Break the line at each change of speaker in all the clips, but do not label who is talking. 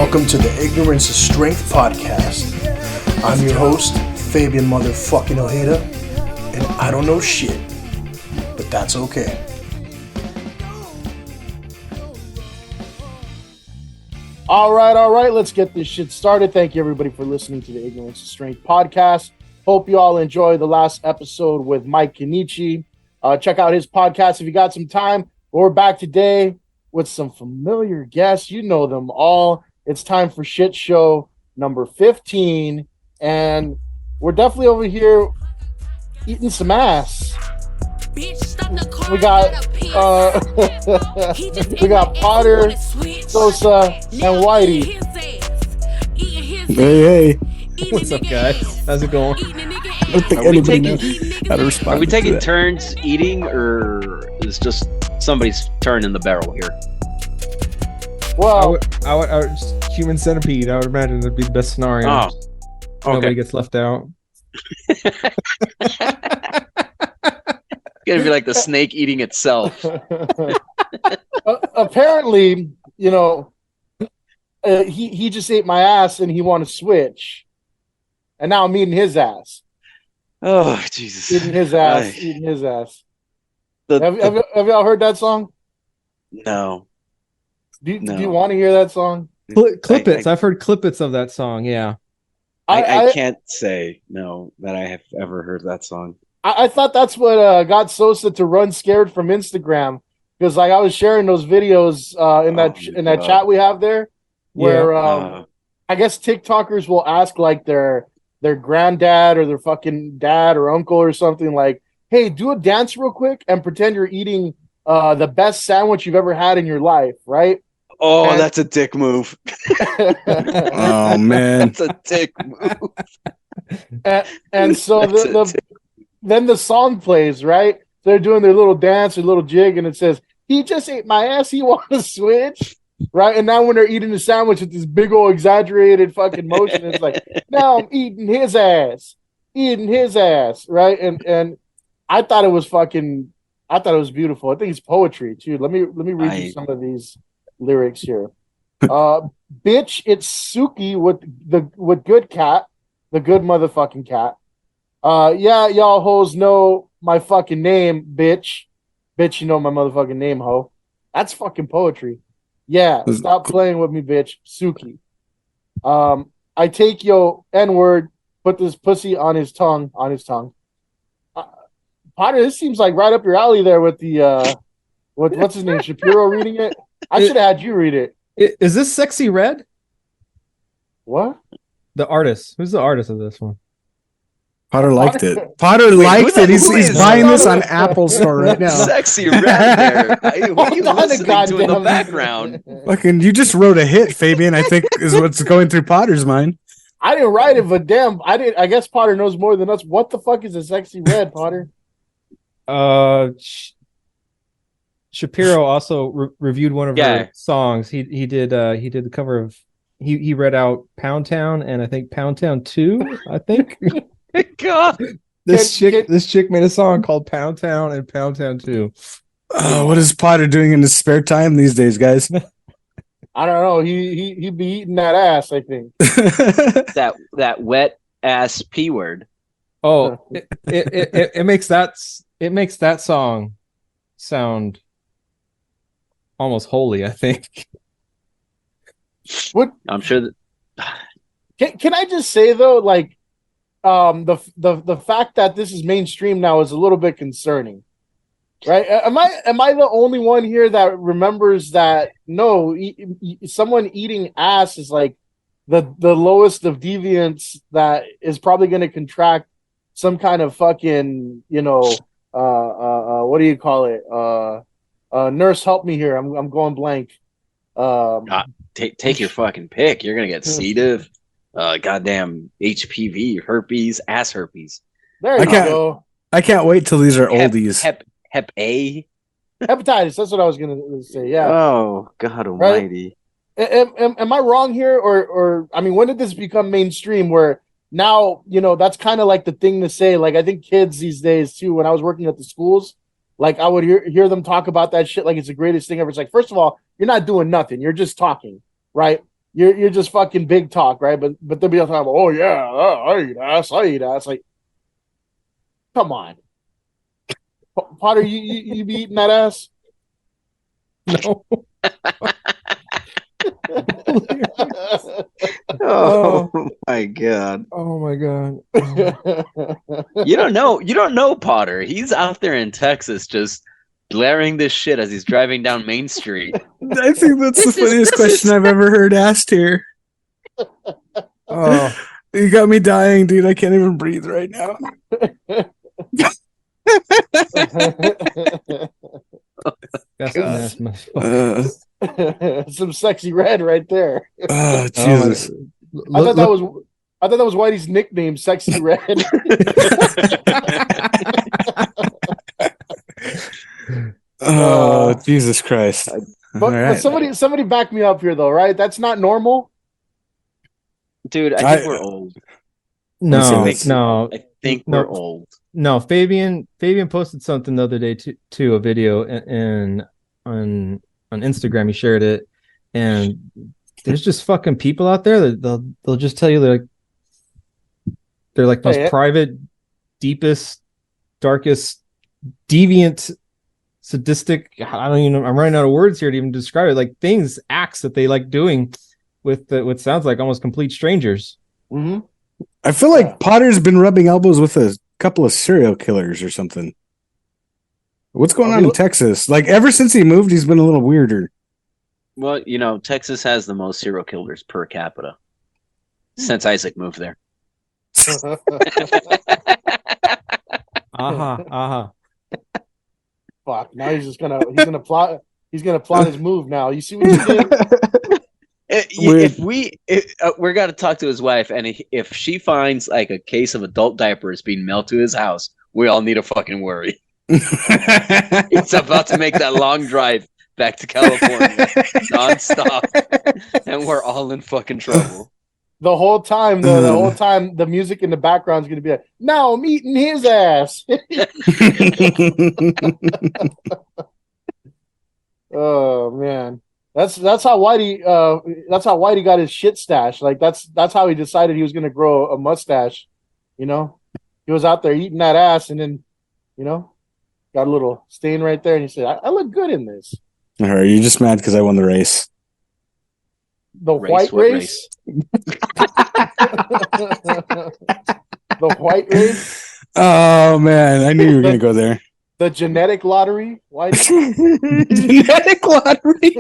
Welcome to the Ignorance is Strength podcast. I'm your host, Fabian motherfucking Ojeda, and I don't know shit, but that's okay. All right, let's get this shit started. Thank you everybody for listening to the Ignorance is Strength podcast. Hope you all enjoyed the last episode with Mike Kenichi. Check out his podcast if you got some time. We're back today with some familiar guests. You know them all. It's time for shit show number 15, and we're definitely over here eating some ass. We got we got Potter, Sosa, and Whitey.
Hey.
What's up, guys? How's it going?
I don't think anybody knows how to respond.
Are we
to
taking
that.
turns eating, or is just somebody's turn in the barrel here?
Well,
I would just human centipede. I would imagine that'd be the best scenario.
Oh,
Nobody
okay.
gets left out.
It's gonna be like the snake eating itself.
apparently, you know, he just ate my ass and he wanted to switch, and now I'm eating his ass.
Oh, Jesus!
Eating his ass. Have y'all heard that song?
No.
Do you
No.
want to hear that song?
Clippets. I've heard clippets of that song. Yeah.
I can't say no that I have ever heard that song.
I thought that's what got Sosa to run scared from Instagram, because like I was sharing those videos in that chat we have there, where I guess TikTokers will ask like their granddad or their fucking dad or uncle or something like, "Hey, do a dance real quick and pretend you're eating the best sandwich you've ever had in your life," right?
Oh,
And-
that's a dick move.
Oh man,
That's a dick move.
and so
That's
then the song plays, right? They're doing their little dance, their little jig, and it says, "He just ate my ass. He want to switch." Right? And now when they're eating the sandwich with this big old exaggerated fucking motion, it's like, now I'm eating his ass. Right? And I thought it was beautiful. I think it's poetry too. Let me read you some of these lyrics here. Bitch, it's Suki with good cat, the good motherfucking cat. Yeah, y'all hoes know my fucking name, bitch. Bitch, you know my motherfucking name, ho. That's fucking poetry. Yeah, stop playing with me, bitch. Suki. I take your N-word, put this pussy on his tongue. Potter, this seems like right up your alley there with the what's his name? Shapiro reading it? I should have had you read it.
Is this Sexy Red?
What?
The artist. Who's the artist of this one?
Potter liked it. Potter liked it. He's buying this on Apple Store right now.
Sexy red there. What are you
Hold on a
listening to in the
goddamn
background?
Fucking, you just wrote a hit, Fabian. I think is what's going through Potter's mind.
I didn't write it, but damn, I guess Potter knows more than us. What the fuck is a sexy red, Potter?
Shapiro also reviewed one of her songs. He did the cover of he read out Pound Town and I think Pound Town 2, I think.
God.
This chick made a song called Pound Town and Pound Town 2.
What is Potter doing in his spare time these days, guys?
I don't know. He'd be eating that ass, I think.
That wet ass P word.
Oh, it makes that song sound almost holy, I think.
What
I'm sure that
can I just say though, like the fact that this is mainstream now is a little bit concerning. Right? Am I the only one here that remembers that someone eating ass is like the lowest of deviants that is probably going to contract some kind of fucking, what do you call it? Nurse, help me here. I'm going blank.
take your fucking pick. You're gonna get C. diff, goddamn HPV, herpes, ass herpes.
There you go.
I can't wait till these are oldies.
Hep A.
Hepatitis. That's what I was gonna say. Yeah.
Oh God Almighty.
Right? Am I wrong here, or I mean, when did this become mainstream? Where now, that's kind of like the thing to say. Like, I think kids these days too. When I was working at the schools, like I would hear them talk about that shit like it's the greatest thing ever. It's like, first of all, you're not doing nothing. You're just talking, right? you're just fucking big talk, right? But they'll be all time, oh yeah, I eat ass, I eat ass. Like, come on, Potter, you be eating that ass?
No.
Oh my god.
Oh my god.
You don't know Potter. He's out there in Texas just blaring this shit as he's driving down Main Street.
I think that's the funniest question I've ever heard asked here.
Oh,
You got me dying, dude. I can't even breathe right now.
that's the mess.
Some sexy red right there.
Oh, Jesus.
I thought that was Whitey's nickname, Sexy Red.
Oh, Jesus Christ.
But somebody back me up here though, right? That's not normal.
Dude, I think we're old.
No.
I think we're old.
No, Fabian posted something the other day to a video on Instagram. He shared it, and there's just fucking people out there that they'll just tell you they're like most private, deepest, darkest, deviant, sadistic. I don't even know. I'm running out of words here to even describe it. Like acts that they like doing with what sounds like almost complete strangers.
Mm-hmm.
I feel like Potter's been rubbing elbows with a couple of serial killers or something. What's going on in Texas? Like, ever since he moved, he's been a little weirder.
Well, Texas has the most serial killers per capita since Isaac moved there.
Fuck! Now he's gonna plot his move. Now you see what you did.
We're gonna talk to his wife, and if she finds like a case of adult diapers being mailed to his house, we all need to fucking worry. It's about to make that long drive back to California nonstop, and we're all in fucking trouble.
The whole time, the music in the background is gonna be like, "Now I'm eating his ass." Oh man. That's how Whitey got his shit stash. Like that's how he decided he was gonna grow a mustache. He was out there eating that ass, and then got a little stain right there, and he said, "I look good in this."
All right, you're just mad because I won the race.
The white race. The white race.
Oh man, I knew you were gonna go there.
The genetic lottery? Why?
Genetic lottery?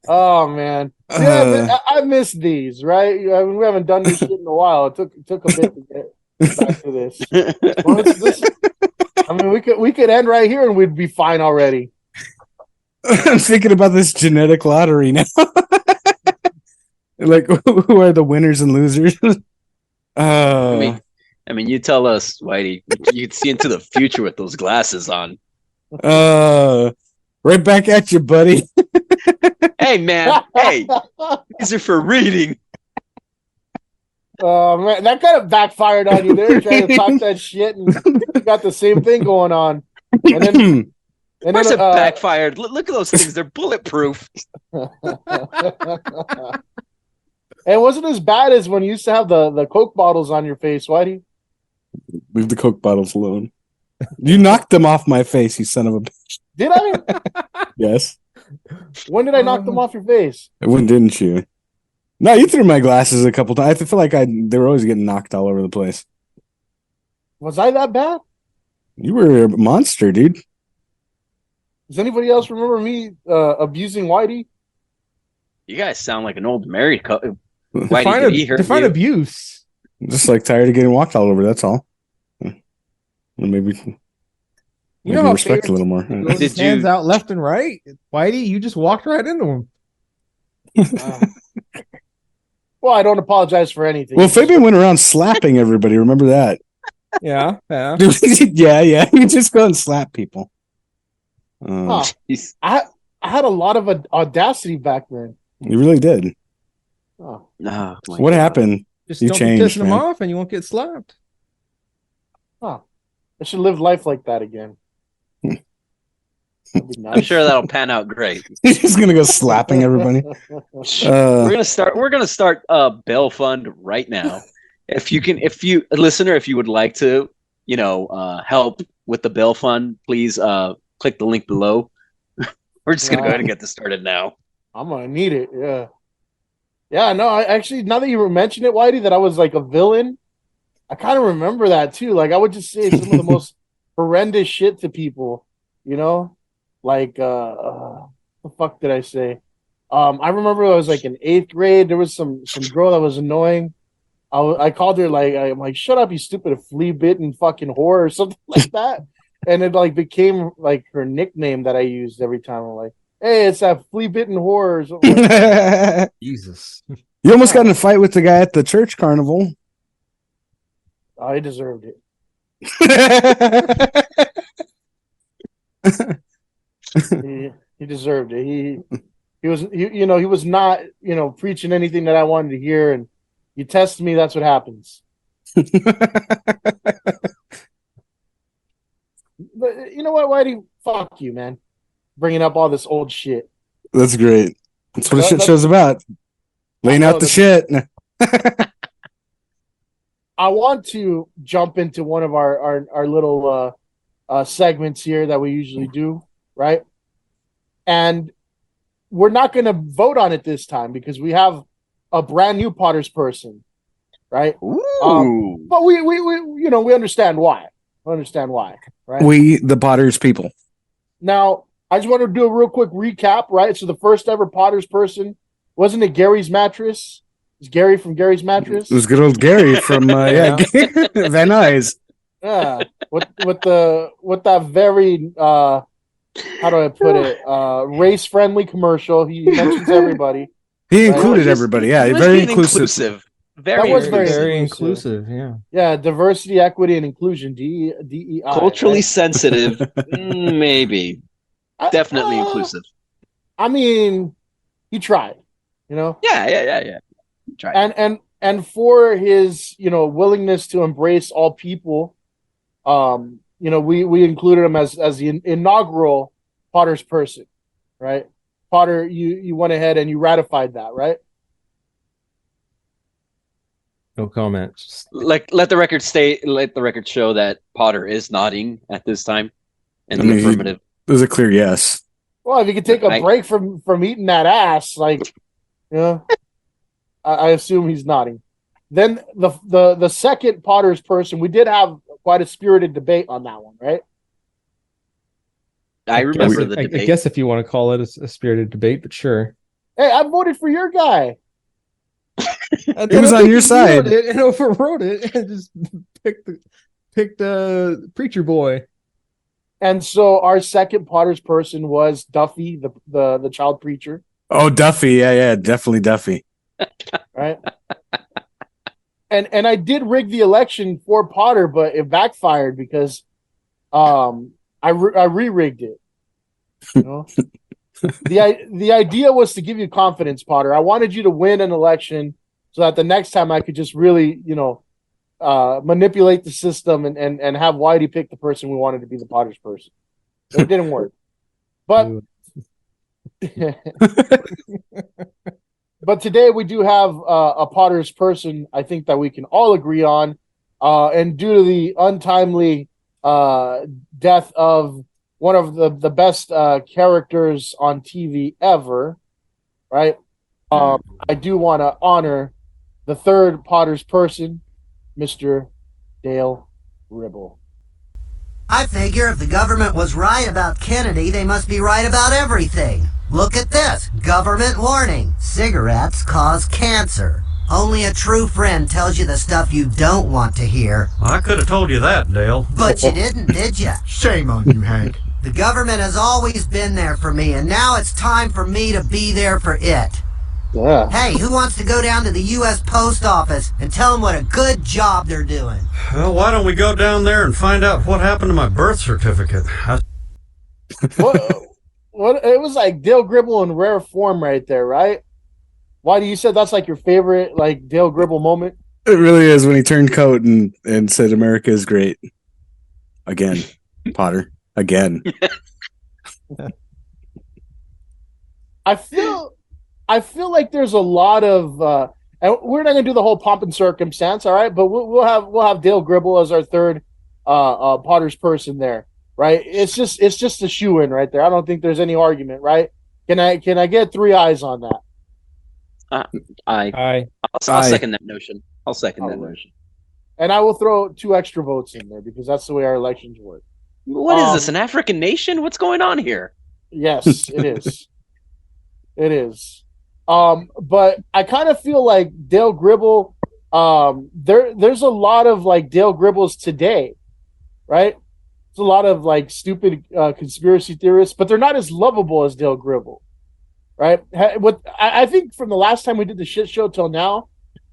Oh, man. Yeah, I miss these, right? I mean, we haven't done this shit in a while. It took a bit to get back to this. I mean, we could end right here and we'd be fine already.
I'm thinking about this genetic lottery now. Like, who are the winners and losers?
I mean, you tell us, Whitey. You can see into the future with those glasses on.
Right back at you, buddy.
Hey, man. Hey, these are for reading.
Oh, man. That kind of backfired on you there, trying to talk that shit, and you got the same thing going on. And then
of course it backfired. Look at those things. They're bulletproof.
It wasn't as bad as when you used to have the Coke bottles on your face, Whitey.
Leave the Coke bottles alone. You knocked them off my face, you son of a bitch.
Did I?
Yes.
When did I knock them off your face?
When didn't you? No, you threw my glasses a couple times. I feel like they were always getting knocked all over the place.
Was I that bad?
You were a monster, dude.
Does anybody else remember me abusing Whitey?
You guys sound like an old married couple.
Define abuse.
Just like tired of getting walked all over. That's all. Maybe respect a little more.
Did his hands out left and right, Whitey? You just walked right into him.
Well, I don't apologize for anything.
Well, Fabian went around slapping everybody. Remember that?
Yeah.
Yeah. You just go and slap people.
I had a lot of audacity back then.
You really did.
Oh.
What happened?
Just don't be pissing them off, and you won't get slapped.
Oh, I should live life like that again. That'd be nice.
I'm sure that'll pan out great.
He's gonna go slapping everybody.
We're gonna start a bail fund right now. If you listener, if you would like to, help with the bail fund, please click the link below. We're just gonna go ahead and get this started now.
I'm gonna need it. Yeah. No, I actually, now that you mentioned it, Whitey, that I was like a villain, I kind of remember that too. Like I would just say some of the most horrendous shit to people, like what the fuck did I say? I remember I was like in 8th grade. There was some girl that was annoying. I called her I'm like, shut up, you stupid flea bitten fucking whore or something like that. And it like became like her nickname that I used every time. I'm like, hey, it's that flea bitten whore or something like that.
Jesus.
You almost got in a fight with the guy at the church carnival.
Oh, he deserved it. he deserved it. He was not, preaching anything that I wanted to hear, and you test me, that's what happens. But you know what, Whitey? Fuck you, man. Bringing up all this old shit.
That's great. That's what a shit show's about. Laying out the shit.
I want to jump into one of our little segments here that we usually do, right? And we're not going to vote on it this time because we have a brand new Potter's person, right?
Ooh.
But we understand why. We understand why, right?
We, the Potter's people.
Now, I just want to do a real quick recap, right? So the first ever Potter's person, wasn't it Gary's Mattress? It's Gary from Gary's Mattress.
It was good old Gary from Van Nuys.
Yeah, with that very how do I put it? Race friendly commercial. He mentions everybody.
He included everybody. Yeah, very inclusive.
Very,
that was
very inclusive. Yeah.
Yeah, diversity, equity, and inclusion. DEI.
Culturally
right?
sensitive, maybe. Definitely inclusive.
I mean, he tried.
Yeah.
Tried. And for his willingness to embrace all people, we included him as the inaugural Potter's person, right? Potter, you went ahead and you ratified that, right?
No comment.
Let the record show that Potter is nodding at this time in the affirmative.
It was a clear yes.
Well, if you could take a break from eating that ass, I assume he's nodding. Then the second Potter's person, we did have quite a spirited debate on that one, right?
I remember the debate.
I guess if you want to call it a spirited debate, but sure.
Hey, I voted for your guy.
It was on your side.
And overrode it and just picked preacher boy.
And so our second Potter's person was Duffy, the child preacher.
Oh, Duffy. Yeah, definitely Duffy.
Right. And I did rig the election for Potter, but it backfired because I re-rigged it. The idea was to give you confidence, Potter. I wanted you to win an election so that the next time I could just really, manipulate the system and have Whitey pick the person we wanted to be the Potter's person. It didn't work. But but today we do have a Potter's person, I think, that we can all agree on. And due to the untimely death of one of the best characters on TV ever, right? I do want to honor the third Potter's person, Mr. Dale Ribble.
I figure if the government was right about Kennedy, they must be right about everything. Look at this. Government warning. Cigarettes cause cancer. Only a true friend tells you the stuff you don't want to hear.
I could have told you that, Dale.
But you didn't, did you?
Shame on you, Hank.
The government has always been there for me, and now it's time for me to be there for it.
Yeah.
Hey, who wants to go down to the U.S. Post Office and tell them what a good job they're doing?
Well, why don't we go down there and find out what happened to my birth certificate?
What it was like Dale Gribble in rare form right there, right? Why do you said that's like your favorite Dale Gribble moment?
It really is when he turned coat and said America is great. Again, Potter. Again.
I feel like there's a lot of and we're not gonna do the whole pomp and circumstance, all right? But we'll have Dale Gribble as our third Potter's person there, right? It's just a shoe in right there. I don't think there's any argument, right? Can I get 3 eyes on that?
I'll second that notion. I'll second that notion.
And I will throw 2 extra votes in there because that's the way our elections work.
What is this, an African nation? What's going on here?
Yes, it is. It is. But I kind of feel like Dale Gribble, there's a lot of like Dale Gribbles today, right? There's a lot of like stupid conspiracy theorists, but they're not as lovable as Dale Gribble, right? I think from the last time we did the shit show till now,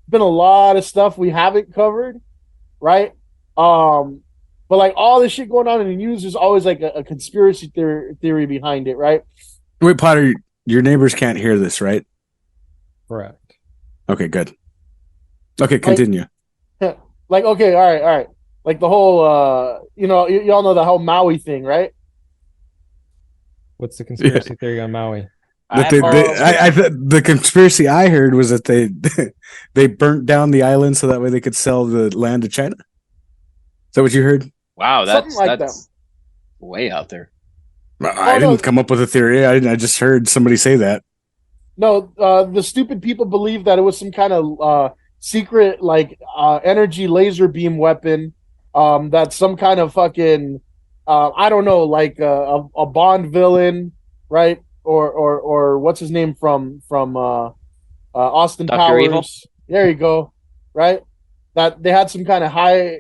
been a lot of stuff we haven't covered, right? But like all this shit going on in the news, there's always like a conspiracy theory behind it, right?
Wait, Potter, your neighbors can't hear this, right?
Correct.
Okay, good. Okay, continue.
Like, okay, all right. Like the whole, y'all know the whole Maui thing, right?
What's the conspiracy theory on Maui?
The conspiracy I heard was that they burnt down the island so that way they could sell the land to China. Is that what you heard?
Wow, that's way out there.
I didn't come up with a theory. I just heard somebody say that.
No, the stupid people believe that it was some kind of secret, like energy laser beam weapon. That's some kind of fucking, I don't know, like a Bond villain, right? Or what's his name from Austin
Dr.
Powers?
Evil?
There you go, right? That they had some kind of high,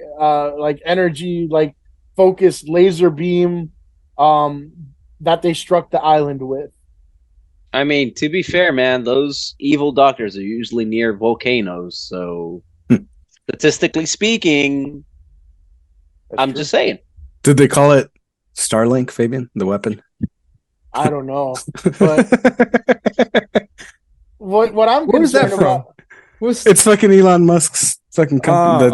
like energy, like focused laser beam, that they struck the island with.
I mean, to be fair, man, those evil doctors are usually near volcanoes, so statistically speaking, I'm just saying.
Did they call it Starlink, Fabian, the weapon?
I don't know, but what I'm
Where was that
concerned
from?
about.
It's fucking Elon Musk's fucking company,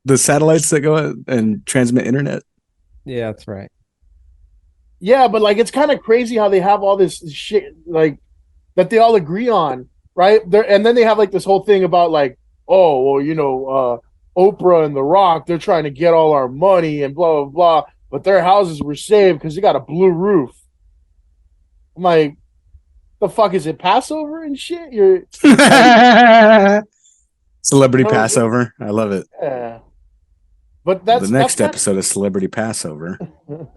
the satellites that go and transmit internet.
Yeah, that's right.
Yeah, but like it's kind of crazy how they have all this shit like that they all agree on, right? And then they have like this whole thing about like, oh, well, Oprah and The Rock, they're trying to get all our money and blah blah blah, but their houses were saved because they got a blue roof. I'm like, the fuck is it, Passover and shit? You're
Celebrity Passover. I love it.
Yeah. But that's
the next episode of Celebrity Passover.
What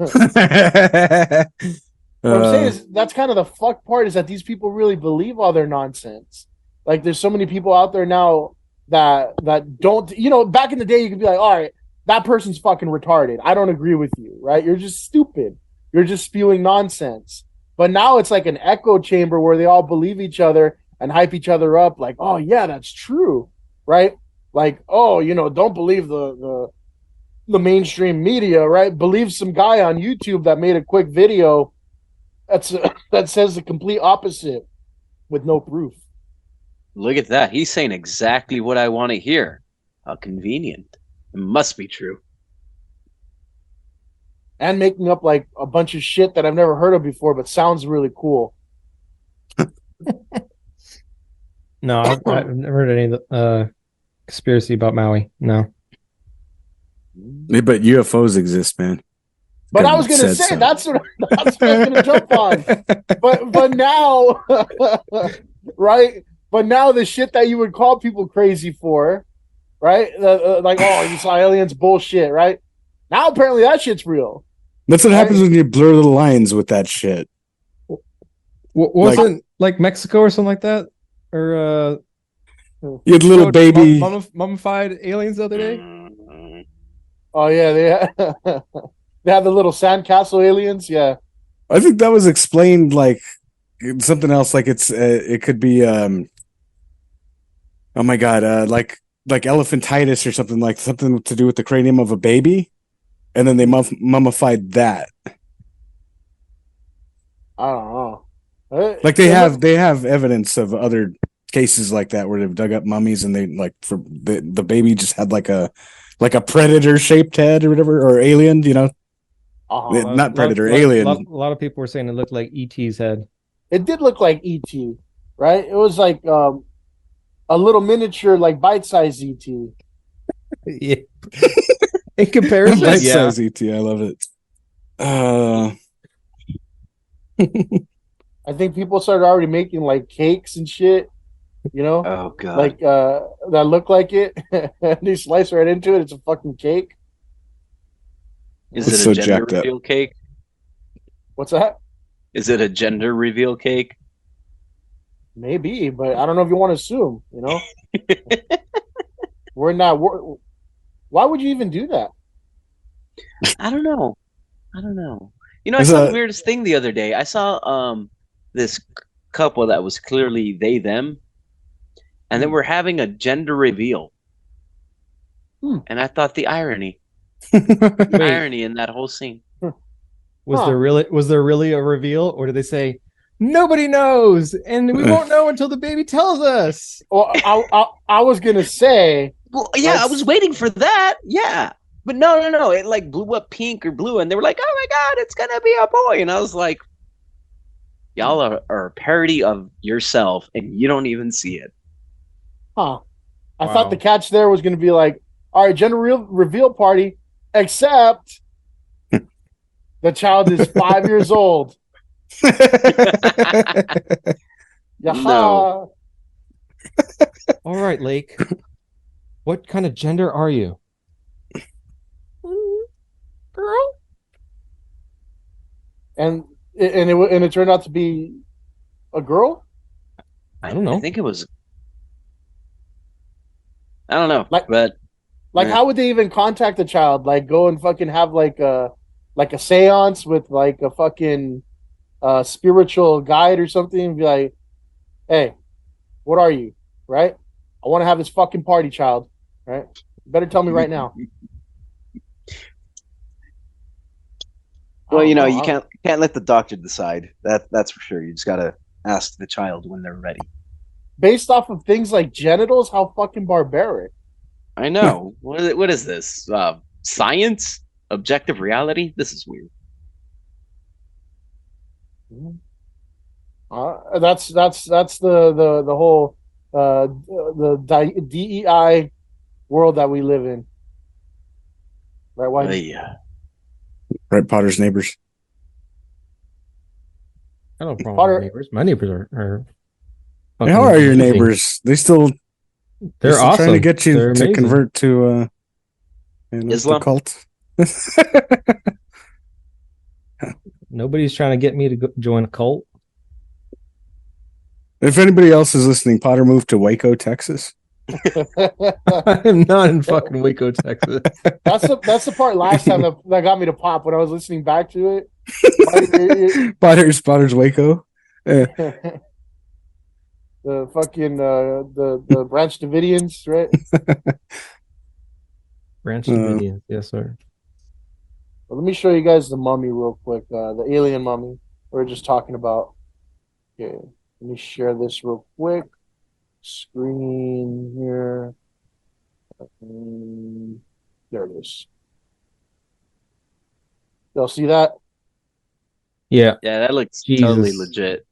I'm saying is that's kind of the fuck part, is that these people really believe all their nonsense. Like there's so many people out there now that don't, back in the day you could be like, all right, that person's fucking retarded. I don't agree with you, right? You're just stupid. You're just spewing nonsense. But now it's like an echo chamber where they all believe each other and hype each other up like, oh yeah, that's true, right? Like, oh, don't believe the mainstream media, right? Believe some guy on YouTube that made a quick video that says the complete opposite with no proof.
Look at that. He's saying exactly what I want to hear. How convenient. It must be true.
And making up like a bunch of shit that I've never heard of before, but sounds really cool.
No, I've never heard any conspiracy about Maui. No.
Yeah, but UFOs exist, man.
But I was going to say, so. that's what I was going to jump on. But now, right? But now the shit that you would call people crazy for, right? Like, oh, you saw aliens, bullshit, right? Now apparently that shit's real.
That's what happens when you blur the lines with that shit.
Wasn't like Mexico or something like that? Or
you had little baby
mummified aliens the other day?
Oh yeah, they have the little sandcastle aliens. Yeah,
I think that was explained like something else. Like it could be oh my god, like elephantitis or something to do with the cranium of a baby, and then they mummified that.
I don't know.
Like they have evidence of other cases like that where they've dug up mummies and they like for the baby just had like a predator shaped head or whatever, or alien, Not Predator, Alien.
A lot of people were saying it looked like ET's head.
It did look like ET, right? It was like a little miniature, like bite-sized ET.
Yeah. In comparison,
Bite-size ET, I love it.
I think people started already making like cakes and shit,
Oh god.
like that look like it. And you slice right into it, it's a fucking cake.
Is
It's
it
so
a gender
jacked up.
reveal cake?
What's that?
Is it a gender reveal cake?
Maybe, but I don't know if you want to assume, We're not. Why would you even do that?
I don't know. I
Is
saw
that-
the weirdest thing the other day. I saw this couple that was clearly they them, and they were having a gender reveal. And I thought the irony in that whole scene.
was there really a reveal, or did they say nobody knows and we won't know until the baby tells us?
Well, I was gonna say.
Well, yeah, I was waiting for that. Yeah. But no. It like blew up pink or blue, and they were like, "Oh my god, it's gonna be a boy!" And I was like, "Y'all are a parody of yourself, and you don't even see it."
Huh. I
Wow.
thought the catch there was going to be like, all right, gender reveal party, except the child is 5 years old. Yaha.
No.
All right, Lake. What kind of gender are you?
Girl. And it turned out to be a girl.
I don't know.
I think it was. I don't know,
Like-
but
Like,
Yeah.
how would they even contact the child? Like, go and fucking have like a seance with like a fucking spiritual guide or something, and be like, "Hey, what are you? Right? I want to have this fucking party, child. Right? You better tell me right now."
well,
I don't know.
you can't let the doctor decide. That's for sure. You just gotta ask the child when they're ready.
Based off of things like genitals, how fucking barbaric.
I know. What is this? Science? Objective reality? This is weird.
That's the whole the DEI world that we live in. Right? Why?
Yeah.
Right, Potter's neighbors.
I don't have a problem
Potter-
with neighbors. My neighbors are
How are your
amazing.
neighbors? They're
They're
still
awesome.
trying to get you
They're
to
amazing.
convert to
Islam?
the cult.
Nobody's trying to get me to join a cult.
If anybody else is listening, Potter moved to Waco, Texas.
I'm not in fucking Waco, Texas.
That's the part last time that got me to pop when I was listening back to it.
Potter's Waco.
The fucking the Branch Davidians, right?
Branch Davidians, yes, sir.
Well, let me show you guys the mummy real quick. The alien mummy we were just talking about. Okay, let me share this real quick. Screen here. There it is. Y'all see that?
Yeah.
Yeah, that looks
Jesus.
totally legit.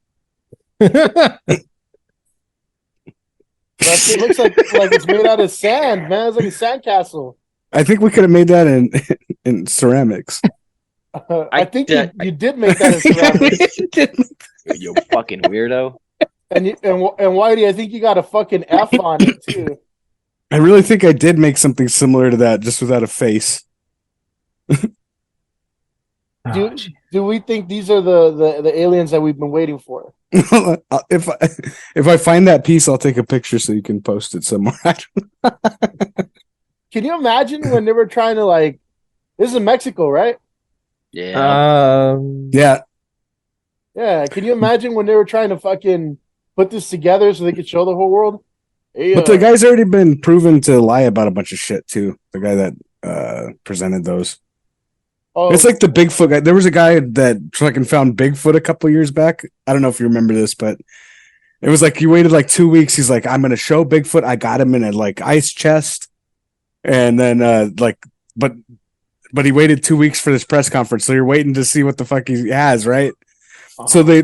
It looks like it's made out of sand, man. It's like a sandcastle.
I think we could have made that in ceramics.
I think you did make that as ceramics.
You fucking weirdo.
And Whitey, I think you got a fucking F on it too.
I really think I did make something similar to that, just without a face.
Do we think these are the aliens that we've been waiting for?
If I find that piece, I'll take a picture so you can post it somewhere.
Can you imagine when they were trying to like? This is in Mexico, right?
Yeah.
Yeah,
Yeah. Can you imagine when they were trying to fucking put this together so they could show the whole world? Hey,
but the guy's already been proven to lie about a bunch of shit too. The guy that presented those.
oh,
It's like the Bigfoot guy. There was a guy that fucking found Bigfoot a couple years back. I don't know if you remember this, but it was like he waited like 2 weeks. He's like, I'm gonna show Bigfoot. I got him in a like ice chest, and then but but he waited 2 weeks for this press conference. So you're waiting to see what the fuck he has, right? So
Uh-huh.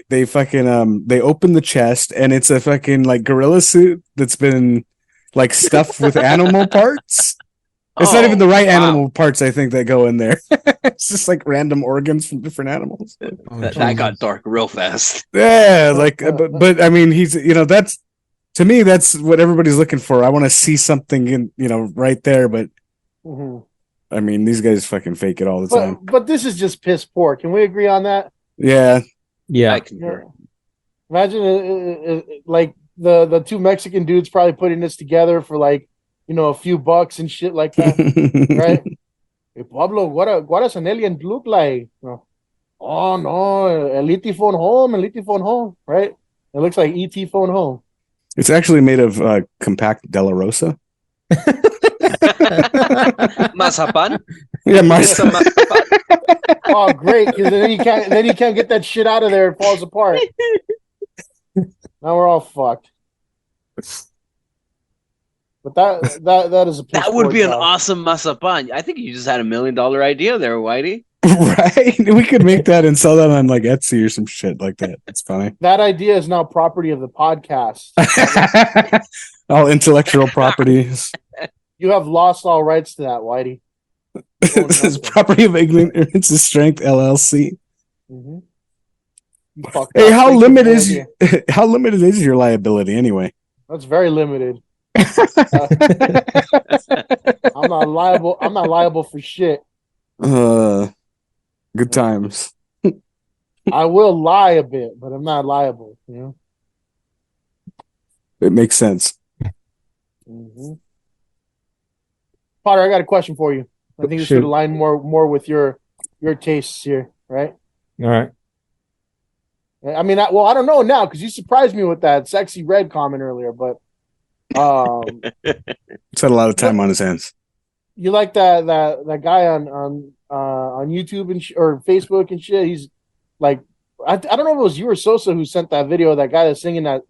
they fucking they open the chest and it's a fucking like gorilla suit that's been like stuffed with animal parts. It's not even the right animal parts, I think, that go in there. It's just like random organs from different animals.
That got dark real fast.
Yeah, like but I mean he's that's to me that's what everybody's looking for. I want to see something in right there, but
Mhm.
I mean these guys fucking fake it all the time.
But this is just piss poor. Can we agree on that?
Yeah.
Yeah.
I concur.
Imagine like the two Mexican dudes probably putting this together for like a few bucks and shit like that, right? Hey, Pablo, what does an alien look like? No. Oh no, Elite phone home, right? It looks like ET phone home.
It's actually made of compact De La Rosa.
Mazapan?
Yeah,
Some mazapan.
Oh, great, because then you can't get that shit out of there. It falls apart. Now we're all fucked. But that is a piss
That would
poor
be an
job.
awesome mazapan. I think you just had $1 million idea there, Whitey.
right. We could make that and sell that on like Etsy or some shit like that. That's funny.
That idea is now property of the podcast.
All intellectual properties.
You have lost all rights to that, Whitey.
This is property of Ignorance is Strength LLC.
Mm-hmm.
Hey, how limited is your liability anyway?
That's very limited. I'm not liable for shit.
Good times.
I will lie a bit, but I'm not liable.
It makes sense.
Mm-hmm. Potter, I got a question for you. I think this should align more with your tastes here, right?
All right.
I mean, I don't know now because you surprised me with that sexy red comment earlier, but
He's had a lot of time on his hands.
you like that guy on YouTube and or Facebook and shit. He's like, I don't know if it was you or Sosa who sent that video. That guy that's singing that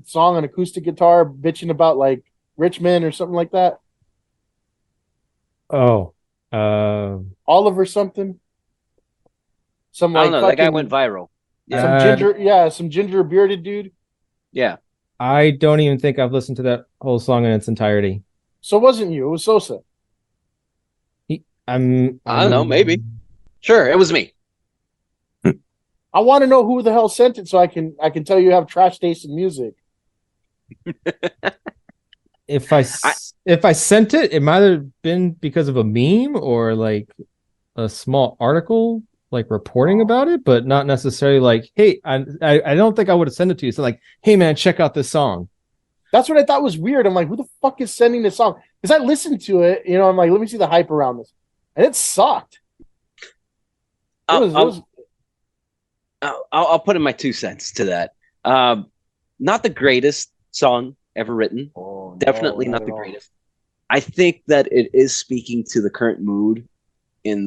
song on acoustic guitar, bitching about like rich men or something like that.
Oh,
Oliver something. Some
I
like
don't know. That guy went viral.
some ginger bearded dude.
Yeah.
I don't even think I've listened to that whole song in its entirety.
So it wasn't you? It was Sosa.
I don't know. Maybe. Sure, it was me.
I want to know who the hell sent it so I can tell you have trash taste in music.
If I sent it, it might have been because of a meme or like a small article like reporting about it, but not necessarily like, hey, I don't think I would have sent it to you. So like, hey man, check out this song.
That's what I thought was weird. I'm like, who the fuck is sending this song? Because I listened to it, I'm like, let me see the hype around this, and it sucked.
I'll put in my 2 cents to that. Not the greatest song ever written.
Oh,
Definitely not the greatest. I think that it is speaking to the current mood in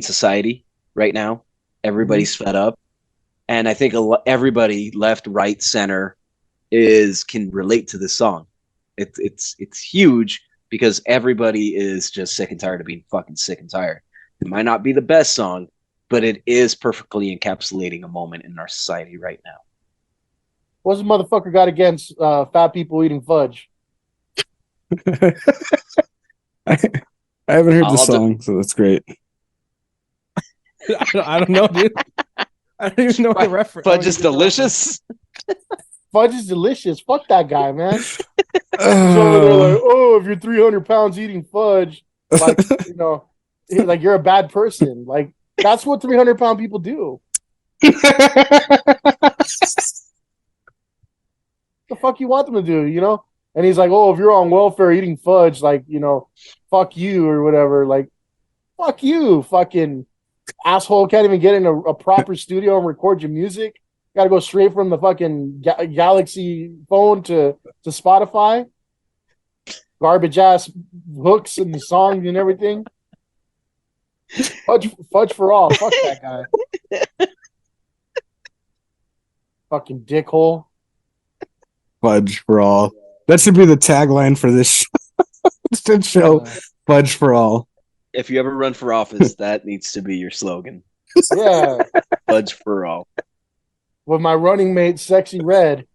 society right now. Everybody's fed up, and I think everybody, left, right, center, can relate to this song. It's huge because everybody is just sick and tired of being fucking sick and tired. It might not be the best song, but it is perfectly encapsulating a moment in our society right now.
What's the motherfucker got against fat people eating fudge?
I haven't heard the song, so that's great.
I don't know, dude. I don't even know the reference.
Fudge is delicious.
Fudge is delicious. Fuck that guy, man. So they're like, oh, if you're 300 pounds eating fudge, like like you're a bad person. Like that's what 300-pound people do. The fuck you want them to do, And he's like, oh, if you're on welfare eating fudge, like, fuck you or whatever. Like, fuck you, fucking asshole. Can't even get in a proper studio and record your music. Got to go straight from the fucking Galaxy phone to Spotify. Garbage ass hooks and the songs and everything. Fudge for all. Fuck that guy. Fucking dickhole.
Fudge for all. That should be the tagline for this show. Fudge for all.
If you ever run for office, that needs to be your slogan.
Yeah,
Fudge for all.
with my running mate, Sexy Red.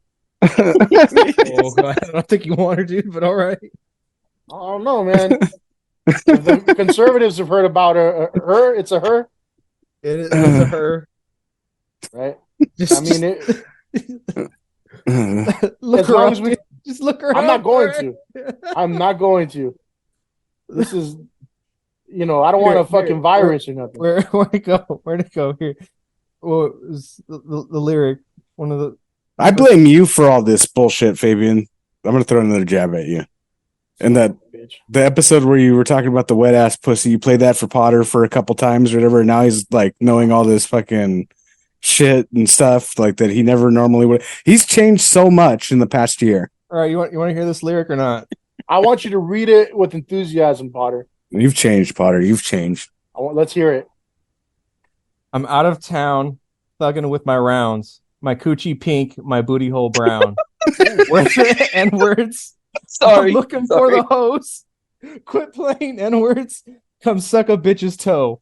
Oh, God, I don't think you want her, dude, but all right.
I don't know, man. If the conservatives have heard about her, it's a her,
It is a her.
right?
Just,
I mean,
look
as
her
long
up,
as we,
dude. Just look her
I'm
up.
not going
all right?
to. I'm not going to. This is, I don't want a fucking virus or nothing.
Where'd it go? Where'd it go? Here. Well, it was the lyric. One of the.
I blame you for all this bullshit, Fabian. I'm gonna throw another jab at you. And that the episode where you were talking about the wet ass pussy, you played that for Potter for a couple times or whatever. And now he's like knowing all this fucking shit and stuff like that he never normally would. He's changed so much in the past year.
All right, you want to hear this lyric or not?
I want you to read it with enthusiasm, Potter.
You've changed, Potter. You've changed.
Let's hear it.
I'm out of town, thugging with my rounds. My coochie pink, my booty hole brown. Where's the N-words?
Sorry.
I'm looking for the hose. Quit playing N-words. Come suck a bitch's toe.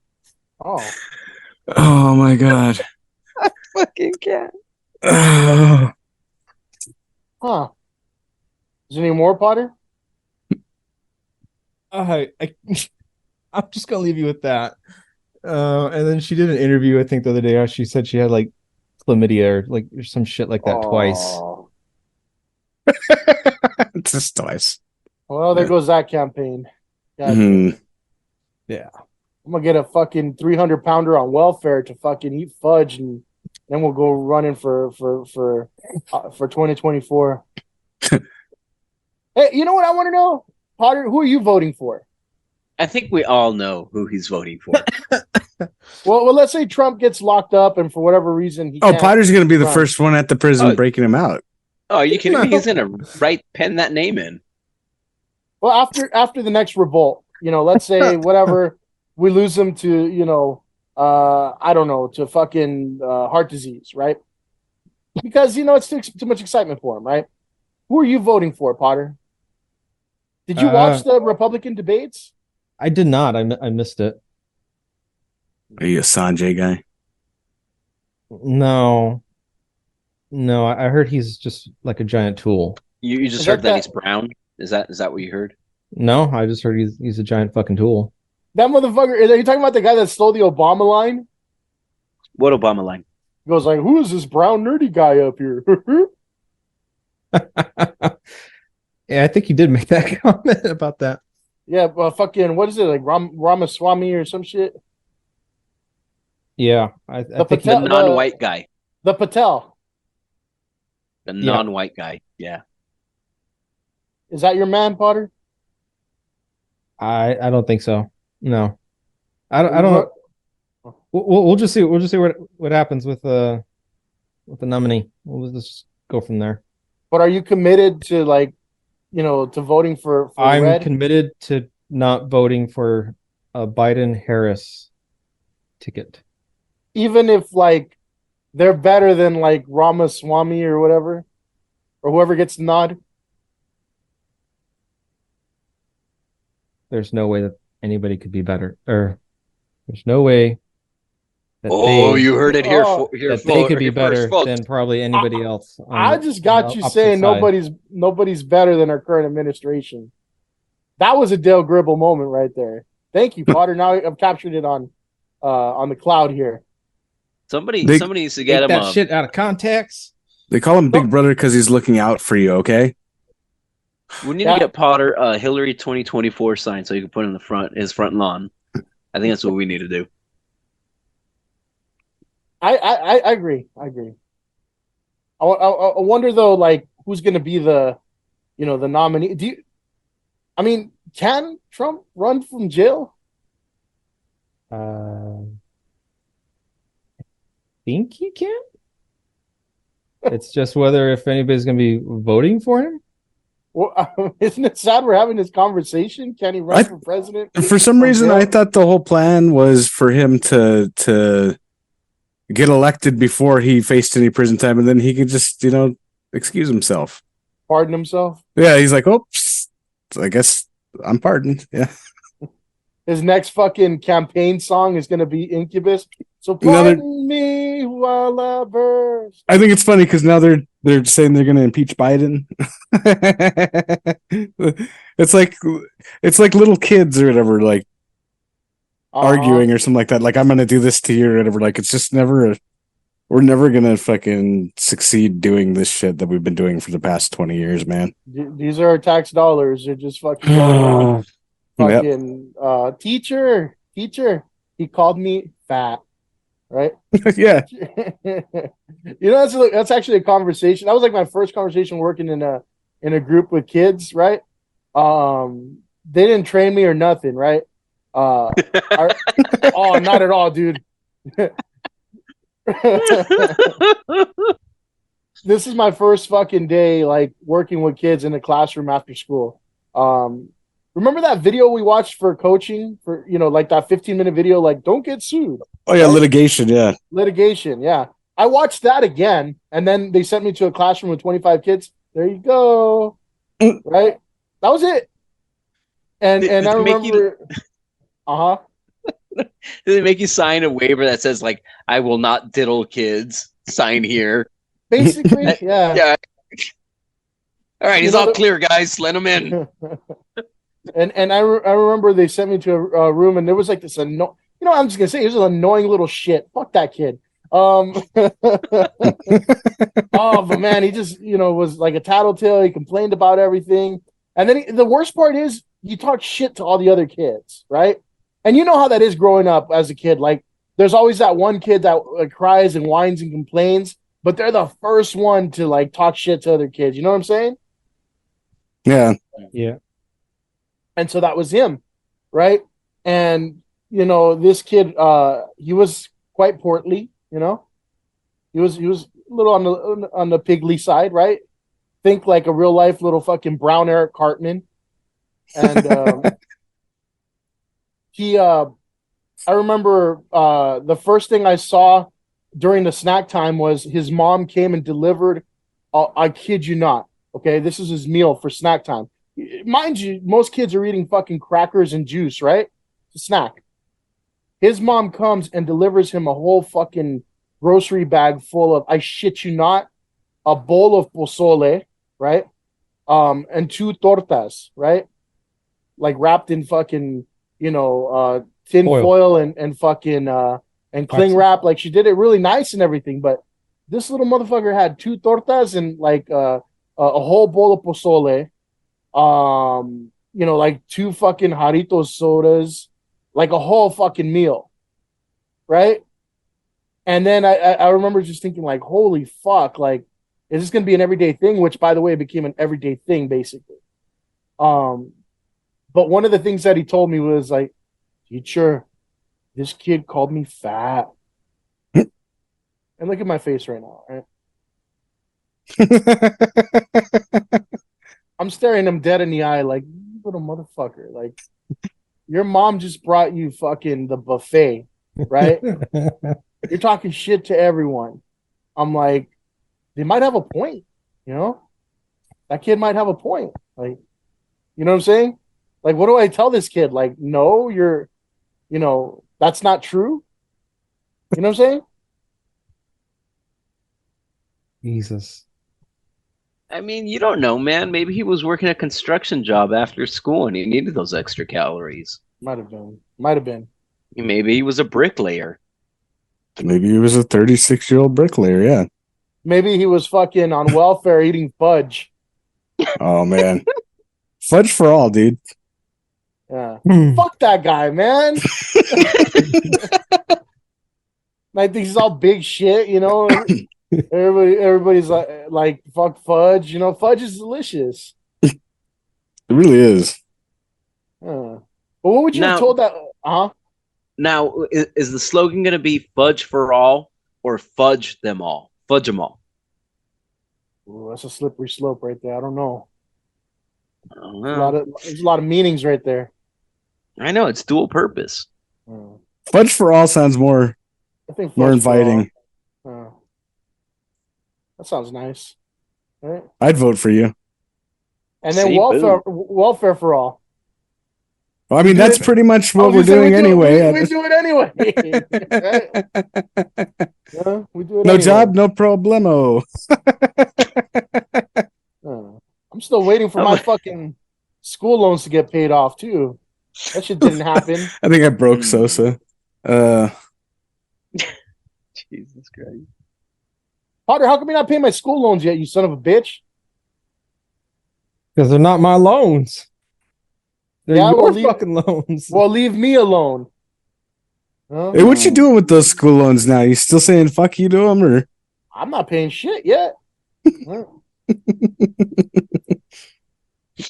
Oh,
Oh my god.
Fucking cat.
Oh.
huh. Is there any more, Potter?
I'm just gonna leave you with that. And then she did an interview, I think, the other day. How she said she had like chlamydia or some shit like that twice.
Oh.
Just twice.
Well, there goes that campaign. God,
Mhm.
Yeah.
I'm gonna get a fucking 300-pounder on welfare to fucking eat fudge, and then we'll go running for 2024. Hey, you know what I want to know, Potter? Who are you voting for?
I think we all know who he's voting for.
Well, let's say Trump gets locked up, and for whatever reason, he
Oh,
can't
Potter's going to be the
run.
first one at the prison breaking him out.
Oh, you kidding me? He's gonna pen that name in.
Well, after the next revolt, let's say whatever we lose him to, I don't know, to fucking heart disease, right? Because it's too much excitement for him, right? Who are you voting for, Potter? Did you watch the Republican debates?
I did not. I missed it.
Are you a Sanjay guy?
No, I heard he's just like a giant tool.
You just heard that he's brown? Is that what you heard?
No, I just heard he's a giant fucking tool.
That motherfucker, are you talking about the guy that stole the Obama line?
What Obama line?
He goes like, who is this brown nerdy guy up here?
Yeah, I think he did make that comment about that.
Yeah, fucking, what is it, like Ramaswamy or some shit?
Yeah, I think
The non-white guy.
The Patel.
The non-white guy. Yeah.
Is that your man, Potter?
I don't think so. No, I don't know. We'll just see. We'll just see what happens with the nominee. We'll just go from there.
But are you committed to to voting for
I'm
Red?
committed to not voting for a Biden-Harris ticket.
Even if they're better than Ramaswamy or whatever, or whoever gets the nod.
There's no way that anybody could be better, or there's no way that
you heard it here.
they could be better than probably anybody else.
I just got you saying nobody's better than our current administration. That was a Dale Gribble moment right there. Thank you, Potter. Now I've captured it on the cloud here.
Somebody needs to get him
that shit out of context.
They call him Big Brother because he's looking out for you, okay?
We need to get Potter a Hillary 2024 sign so you can put in his front lawn. I think that's what we need to do.
I agree. I wonder though, who's going to be the nominee? Can Trump run from jail?
I think he can. It's just whether if anybody's going to be voting for him.
Well, isn't it sad we're having this conversation? Can he run for president?
For some reason, I thought the whole plan was for him to get elected before he faced any prison time, and then he could just, excuse himself.
Pardon himself?
Yeah, he's like, oh, I guess I'm pardoned. Yeah.
his next fucking campaign song is gonna be Incubus. So
Another-
pardon me while I burst.
I think it's funny because now they're saying they're going to impeach Biden. it's like little kids or whatever, like arguing or something like that. Like I'm going to do this to you or whatever. Like it's just never. We're never going to fucking succeed doing this shit that we've been doing for the past 20 years, man.
These are our tax dollars. They're just fucking going on.
Yep.
Fucking teacher. He called me fat. Right?
Yeah.
That's actually a conversation. That was like my first conversation working in a group with kids, right? They didn't train me or nothing, right? Oh, not at all, dude. This is my first fucking day like working with kids in the classroom after school. Remember that video we watched for coaching for like that 15-minute video, like don't get sued.
Oh yeah,
right?
litigation,
yeah. I watched that again, and then they sent me to a classroom with 25 kids. There you go. Right? That was it. And I remember
Did they make you sign a waiver that says like I will not diddle kids? Sign here.
Basically, yeah.
Yeah. All right, he's all clear, guys. Let him in.
And I remember they sent me to a room, and there was like this I'm just gonna say he was an annoying little shit. Fuck that kid. Oh, but man, he just was like a tattletale. He complained about everything, and then the worst part is you talk shit to all the other kids, right? And you know how that is growing up as a kid. Like, there's always that one kid that cries and whines and complains, but they're the first one to like talk shit to other kids. You know what I'm saying?
Yeah.
And so that was him, right? And this kid, he was quite portly. He was a little on the pigly side, right? Think like a real life little fucking brown Eric Cartman. And I remember the first thing I saw during the snack time was his mom came and delivered. I kid you not. Okay, this is his meal for snack time. Mind you, most kids are eating fucking crackers and juice, right? It's a snack. His mom comes and delivers him a whole fucking grocery bag full of, I shit you not, a bowl of pozole, right? And 2 tortas, right? Like wrapped in fucking, tin foil and fucking and cling wrap. Like she did it really nice and everything, but this little motherfucker had 2 tortas and like a whole bowl of pozole. Like 2 fucking Jarritos sodas, like a whole fucking meal, right? And then I remember just thinking like, holy fuck, like, is this gonna be an everyday thing? Which, by the way, became an everyday thing basically. But one of the things that he told me was like, teacher, this kid called me fat. And look at my face right now, right? I'm staring him dead in the eye like, little motherfucker. Like, your mom just brought you fucking the buffet, right? You're talking shit to everyone. I'm like, they might have a point, That kid might have a point. Like, you know what I'm saying? Like, what do I tell this kid? Like, no, that's not true. You know what I'm saying?
Jesus.
I mean, you don't know, man. Maybe he was working a construction job after school and he needed those extra calories.
Might have been.
Maybe he was a bricklayer.
Maybe he was a 36-year-old bricklayer, yeah.
Maybe he was fucking on welfare eating fudge.
Oh, man. Fudge for all, dude.
Yeah. Fuck that guy, man. I think he's all big shit, Everybody's like fuck fudge. Fudge is delicious.
It really is.
But what would you have told that?
Now, is the slogan going to be fudge for all or fudge them all? Fudge them all.
Ooh, that's a slippery slope right there. I don't know.
There's
There's a lot of meanings right there.
I know, it's dual purpose.
Fudge for all sounds more inviting.
That sounds nice. Right?
I'd vote for you.
And then welfare for all.
Well, I mean, that's pretty much what we're doing anyway.
We do it anyway. Yeah, we do it
No
anyway.
job, no problemo.
I'm still waiting for my fucking school loans to get paid off too. That shit didn't happen.
I think I broke Sosa.
Jesus Christ.
Potter, how come you're not paying my school loans yet, you son of a bitch?
Because they're not my loans. They're
Yeah,
your
well, leave-
fucking loans.
Well, leave me alone.
Hey, what you doing with those school loans now? You still saying fuck you to them, or?
I'm not paying shit yet. What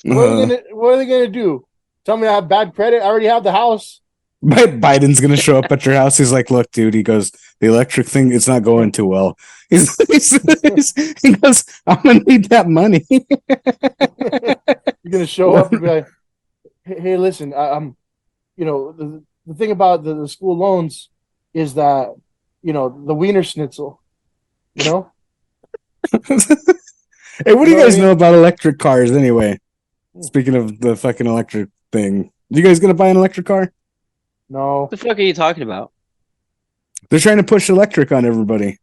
are they gonna do? Tell me I have bad credit? I already have the house.
Biden's gonna show up at your house. He's like, "Look, dude." He goes, "The electric thing, it's not going too well." He goes, "I'm gonna need that money."
You're gonna show up and be like, "Hey, listen, the thing about the school loans is that, the Wiener Schnitzel,
Hey, what do you guys know about electric cars anyway? Speaking of the fucking electric thing, you guys gonna buy an electric car?
No.
What the fuck are you talking about?
They're trying to push electric on everybody.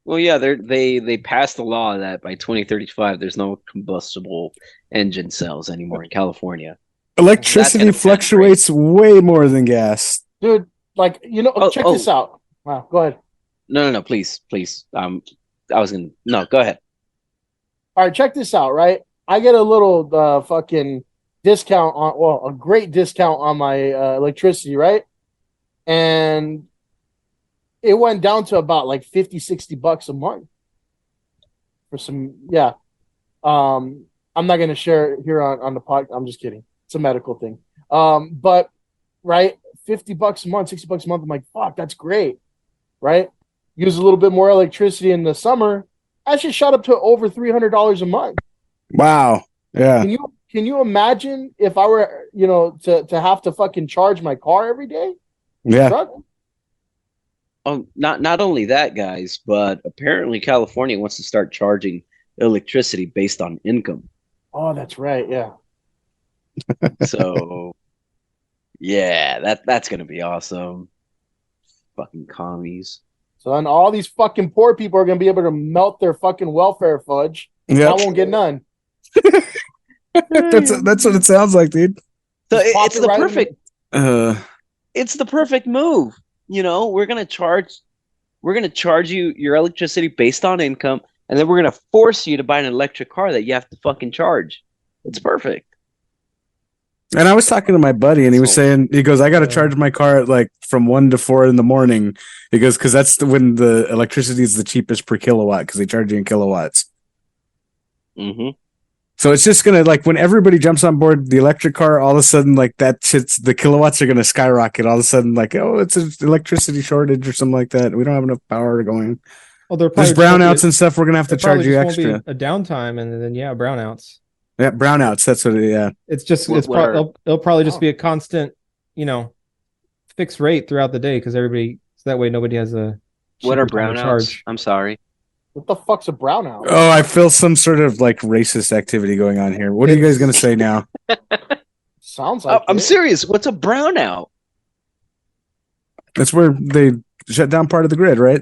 Well, yeah, they passed a law that by 2035 there's no combustible engine cells anymore in California.
Electricity fluctuates way more than gas.
Dude, check this out. Wow, go ahead.
No, please. Go ahead.
All right, check this out, right? I get a little fucking discount a great discount on my electricity, right? And it went down to about like $50-$60 a month for some, yeah. I'm not going to share it here on the podcast. I'm just kidding. It's a medical thing. But right, $50 a month, $60 a month. I'm like, fuck, that's great, right? Use a little bit more electricity in the summer. I should shot up to over $300 a month.
Wow. Yeah.
Can you imagine if I were, to have to fucking charge my car every day?
Yeah.
Struggle.
Oh, not only that, guys, but apparently California wants to start charging electricity based on income.
Oh, that's right. Yeah.
So, yeah, that's gonna be awesome. Fucking commies.
So then all these fucking poor people are gonna be able to melt their fucking welfare fudge.
Yep.
I won't get none.
That's what it sounds like, dude.
So it's the
right
perfect. It's the perfect move. We're gonna charge you your electricity based on income, and then we're gonna force you to buy an electric car that you have to fucking charge. It's perfect.
And I was talking to my buddy, and he was saying, he goes, "I got to charge my car at like from 1 to 4 in the morning." He goes, "Because that's when the electricity is the cheapest per kilowatt, because they charge you in kilowatts."
Mm-hmm.
So it's just gonna, like, when everybody jumps on board the electric car, all of a sudden, like, the kilowatts are gonna skyrocket. All of a sudden, like, oh, it's an electricity shortage or something like that. We don't have enough power going.
Oh, there's
brownouts and stuff. We're gonna have to charge you extra.
Won't be a downtime, and then brownouts.
Yeah, brownouts. That's what. Yeah.
It's just it'll probably just be a constant, fixed rate throughout the day, because everybody, so that way nobody has a.
What are brownouts? I'm sorry.
What the fuck's a brownout?
Oh, I feel some sort of like racist activity going on here. What are you guys gonna say now?
Sounds like
I'm serious. What's a brownout?
That's where they shut down part of the grid, right?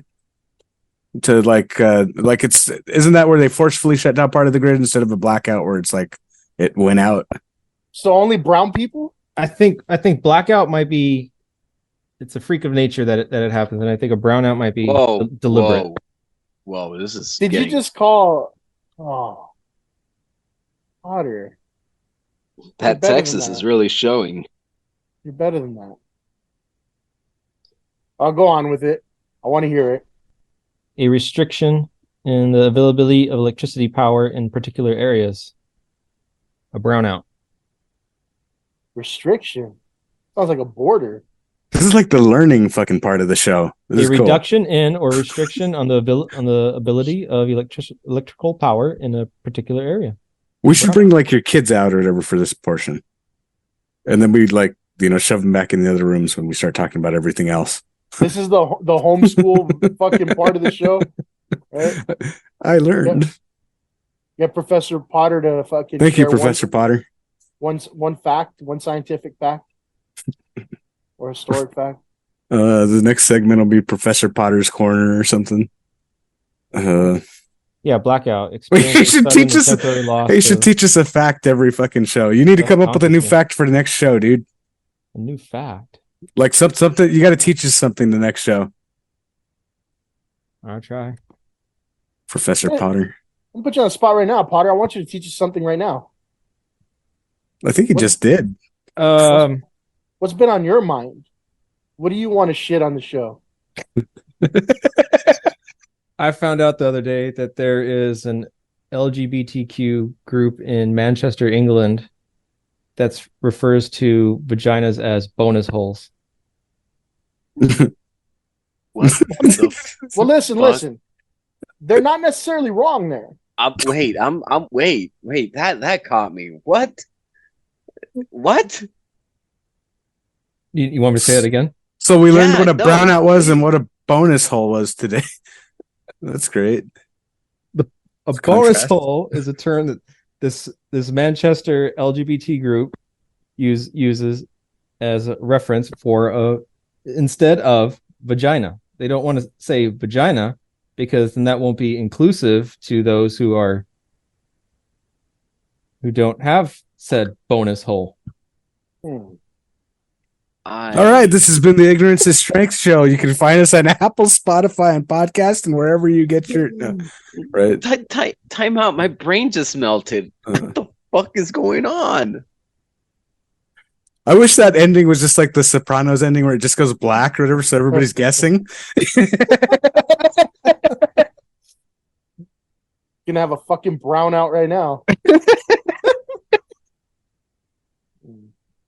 To isn't that where they forcefully shut down part of the grid instead of a blackout where it's like it went out?
So only brown people?
I think blackout might be. It's a freak of nature that it happens, and I think a brownout might be deliberate.
Whoa, this is.
Did you just call? Oh, Potter.
That Texas is really showing.
You're better than that. I'll go on with it. I want to hear it.
A restriction in the availability of electricity power in particular areas. A brownout.
Restriction. Sounds like a border.
This is like the learning fucking part of the show. This
a reduction in or restriction on the ability of electrical power in a particular area.
We should bring like your kids out or whatever for this portion, and then we shove them back in the other rooms when we start talking about everything else.
This is the homeschool fucking part of the show, right?
I learned.
Get Professor Potter to fucking.
Thank you, Professor Potter.
One fact, one scientific fact. Or historic fact.
The next segment will be Professor Potter's Corner or something.
Yeah, blackout.
He
Experience
should
the sudden
teach us.
temporary loss
He should
of
teach us a fact every fucking show. You need to come up with a new fact for the next show, dude.
a new fact.
Like something you got to teach us something the next show.
I'll try.
Professor
Yeah.
Potter.
I'll put you on the spot right now, Potter. I want you to teach us something right now.
I think he just did.
What's been on your mind? What do you want to shit on the show?
I found out the other day that there is an LGBTQ group in Manchester, England, that refers to vaginas as bonus holes.
What the
Well, listen,
fuck?
listen. They're not necessarily wrong there.
Wait, that caught me. What?
You want me to say it again?
So we learned
Yeah,
what a
no.
brownout was and what a bonus hole was today. That's great.
A
It's
bonus
contrast.
hole is a term that this Manchester LGBT group uses as a reference for instead of vagina. They don't want to say vagina because then that won't be inclusive to those who don't have said bonus hole.
All right, this has been the Ignorance is Strength show. You can find us on Apple, Spotify, and podcast, and wherever you get your right.
Time out. My brain just melted. What the fuck is going on?
I wish that ending was just like the Sopranos ending, where it just goes black or whatever, so everybody's guessing.
Gonna have a fucking brownout right now.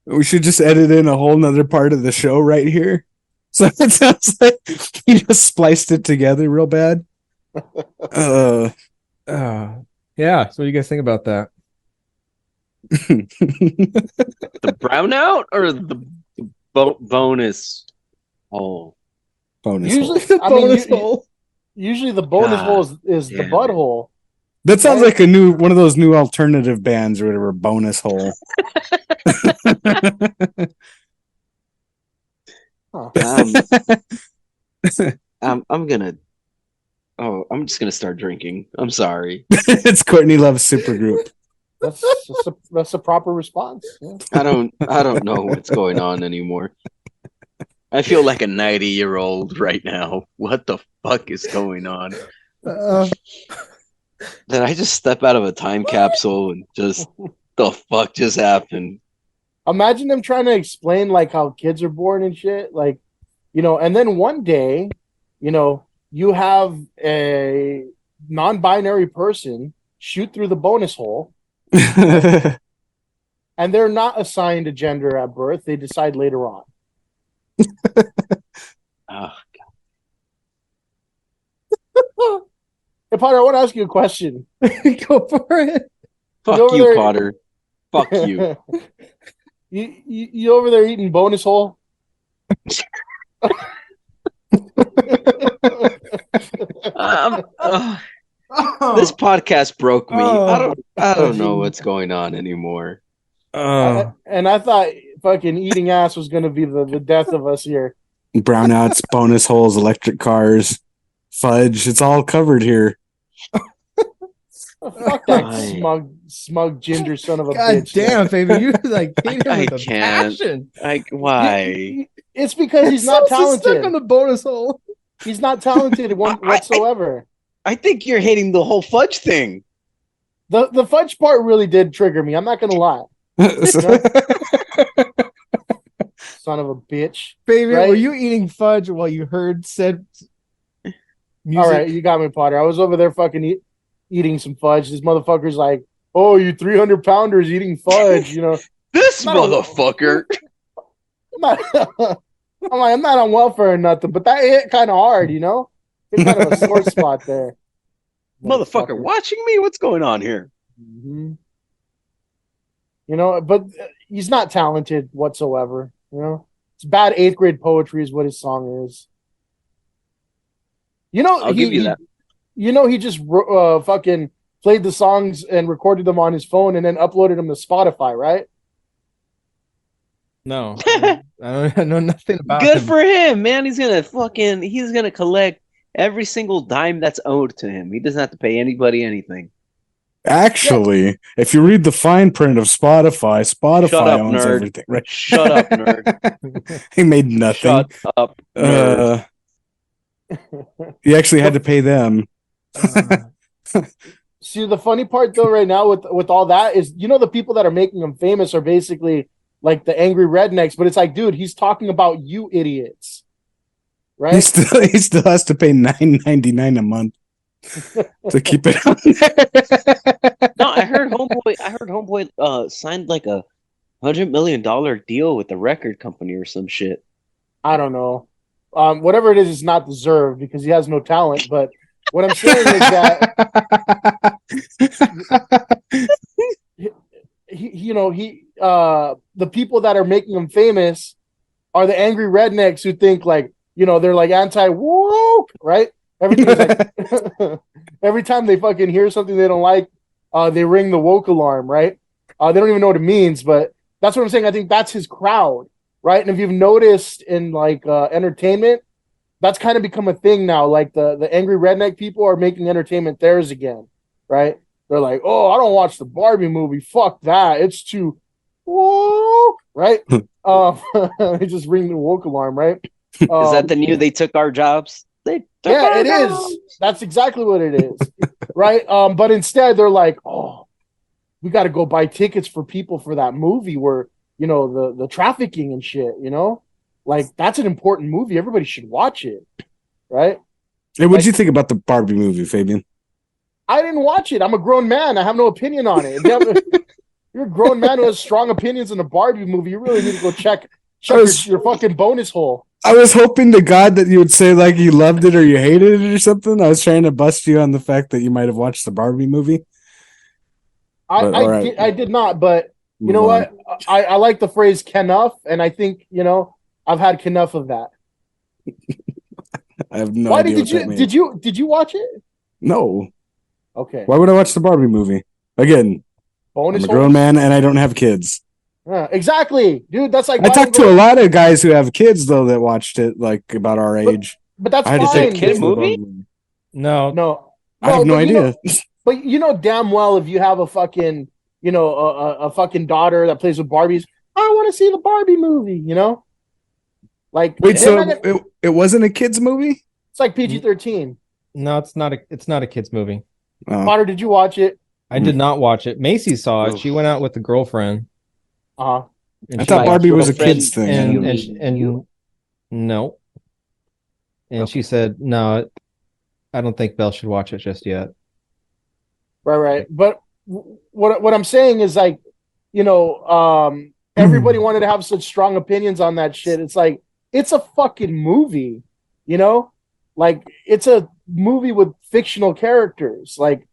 We should just edit in a whole nother part of the show right here. So it sounds like you just spliced it together real bad.
Yeah. So what do you guys think about that?
The brownout or the bonus? Oh,
bonus
Usually,
hole.
I mean,
Bonus hole.
usually the bonus
God
hole is the
damn it.
butthole.
That sounds like a new one of those new alternative bands or whatever. Bonus hole.
I'm just gonna start drinking. I'm sorry.
It's Courtney Love's supergroup.
That's a proper response. Yeah.
I don't know what's going on anymore. I feel like a 90-year-old right now. What the fuck is going on? Did I just step out of a time capsule and just the fuck just happened?
Imagine them trying to explain like how kids are born and shit, like, you know, and then one day, you know, you have a non-binary person shoot through the bonus hole, and they're not assigned a gender at birth. They decide later on.
Oh,
Hey, Potter, I want to ask you a question.
Go for it.
fuck
over
you,
there-
Potter. Fuck you.
You over there eating bonus hole?
This podcast broke me.
Oh.
I don't know what's going on anymore.
And I thought fucking eating ass was going to be the death of us here.
Brownouts, bonus holes, electric cars, fudge. It's all covered here.
Fuck that
I-
smug ginger son of a
God
bitch.
damn, baby, you like hate him
I
with a
can't.
passion.
Like, why?
It's because he's not
so stuck
talented.
on the bonus hole.
He's not talented whatsoever.
I think you're hating the whole fudge thing.
The fudge part really did trigger me. I'm not gonna lie. Son of a bitch.
Baby,
Right?
were you eating fudge while you heard said music?
All right, you got me, Potter. I was over there fucking eating some fudge. This motherfucker's like, "Oh, you 300-pounders eating fudge," you know.
This
Not a-
motherfucker.
I'm not on welfare or nothing, but that hit kind of hard, you know. Hit kind of a sore spot there.
Motherfucker watching me? What's going on here?
Mm-hmm. You know, but he's not talented whatsoever. You know, it's bad 8th grade poetry is what his song is. You know,
I'll give you that.
You know, he just fucking played the songs and recorded them on his phone and then uploaded them to Spotify, right?
No, I know nothing about
Good
him.
for him, man. He's gonna collect every single dime that's owed to him. He doesn't have to pay anybody anything.
Actually, if you read the fine print of Spotify,
Shut
Spotify
up,
owns
nerd.
everything, right?
Shut up, nerd.
He made nothing.
Shut up, nerd.
He actually had to pay them.
See, the funny part though, right now with all that is, the people that are making him famous are basically like the angry rednecks. But it's like, dude, he's talking about you idiots, right?
He still has to pay $9.99 a month to keep it on there.
No, I heard Homeboy signed like a $100 million deal with the record company or some shit.
I don't know. Whatever it is, it's not deserved because he has no talent. But what I'm saying is that the people that are making him famous are the angry rednecks who think like, they're like anti-woke, right? Everything is like every time they fucking hear something they don't like, they ring the woke alarm, right? They don't even know what it means, but that's what I'm saying. I think that's his crowd, right? And if you've noticed in like entertainment, that's kind of become a thing now. Like the angry redneck people are making entertainment theirs again, right? They're like, oh, I don't watch the Barbie movie. Fuck that. It's too woke, right? They just ring the woke alarm, right?
Is that the new they took our jobs?
Yeah, it is. That's exactly what it is, right? But instead they're like, oh, we got to go buy tickets for people for that movie where, the trafficking and shit, like that's an important movie. Everybody should watch it, right?
Hey, what did you think about the Barbie movie, Fabian?
I didn't watch it. I'm a grown man. I have no opinion on it. You're a grown man who has strong opinions on the Barbie movie. You really need to go check your fucking bonus hole.
I was hoping to God that you would say like you loved it or you hated it or something. I was trying to bust you on the fact that you might have watched the Barbie movie.
I did not, but you know what? I like the phrase "kenuff," and I think I've had enough of that.
I have no idea.
Did you watch it?
No.
Okay.
Why would I watch the Barbie movie? Again, I'm a grown man and I don't have kids.
Exactly, dude. That's like
I talked to a lot of guys who have kids though that watched it like about our age.
But that's
fine.
Is it
a kid movie?
No.
I have no idea.
But damn well if you have a fucking a fucking daughter that plays with Barbies, I want to see the Barbie movie. Like
wait, so it wasn't a kids movie?
It's like PG-13.
No, it's not a kids movie.
Potter, did you watch it?
I did not watch it. Macy saw it. She went out with a girlfriend.
I
thought Barbie was a kids thing.
And no. And she said, no, I don't think Belle should watch it just yet.
Right. But what I'm saying is like, everybody wanted to have such strong opinions on that shit. It's like, it's a fucking movie, like it's a movie with fictional characters. Like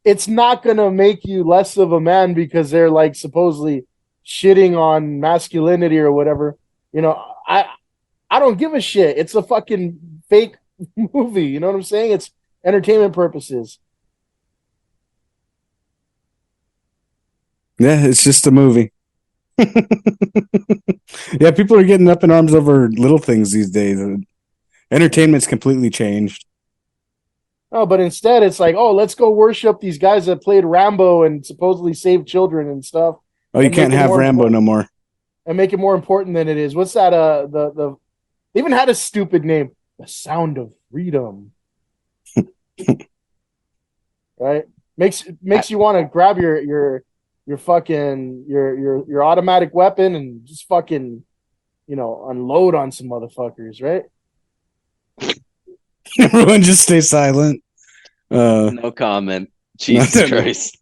it's not going to make you less of a man because they're like supposedly shitting on masculinity or whatever. I don't give a shit. It's a fucking fake movie. You know what I'm saying? It's entertainment purposes.
Yeah, it's just a movie. Yeah, people are getting up in arms over little things these days. Entertainment's completely changed.
Oh, but instead it's like, oh, let's go worship these guys that played Rambo and supposedly saved children and stuff.
Oh, you can't have Rambo no more.
And make it more important than it is. What's that? They even had a stupid name. The Sound of Freedom. Right? Makes you want to grab your fucking your automatic weapon and just fucking unload on some motherfuckers, right?
Everyone just stay silent.
No comment. Jesus Christ.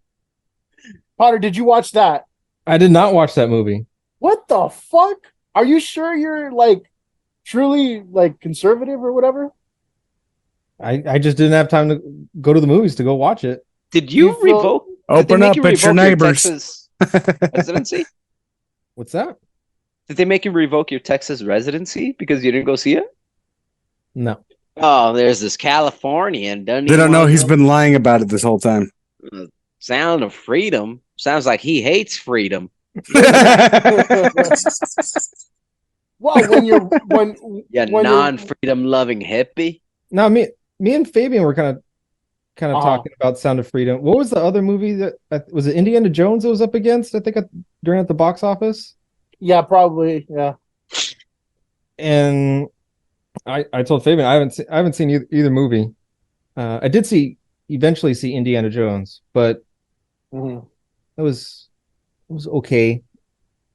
Potter, did you watch that?
I did not watch that movie.
What the fuck? Are you sure you're like truly like conservative or whatever?
I just didn't have time to go to the movies to go watch it.
Did you revoke?
Open up, it's your neighbors.
Residency?
What's that?
Did they make you revoke your Texas residency because you didn't go see it?
No.
Oh, there's this Californian.
They don't know he's been lying about it this whole time.
Sound of Freedom sounds like he hates freedom.
Well, when
Yeah,
when you're
non-freedom loving hippie.
No, me and Fabian were kind of
Uh-huh.
talking about Sound of Freedom. What was the other movie that was it Indiana Jones that was up against? I think during at the box office.
Yeah, probably. Yeah.
And I told Fabian I haven't seen either movie. I did eventually see Indiana Jones, but
Mhm.
it was okay.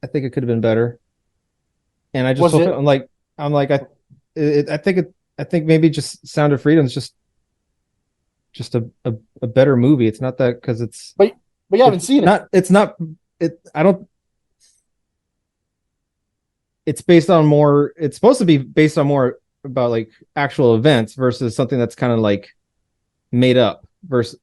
I think it could have been better. And I just
Was
hope
it?
I think maybe just Sound of Freedom is just a better movie. It's not that because
But you haven't seen it.
it's not it I don't it's based on more it's supposed to be based on more about like actual events versus something that's kind of like made up versus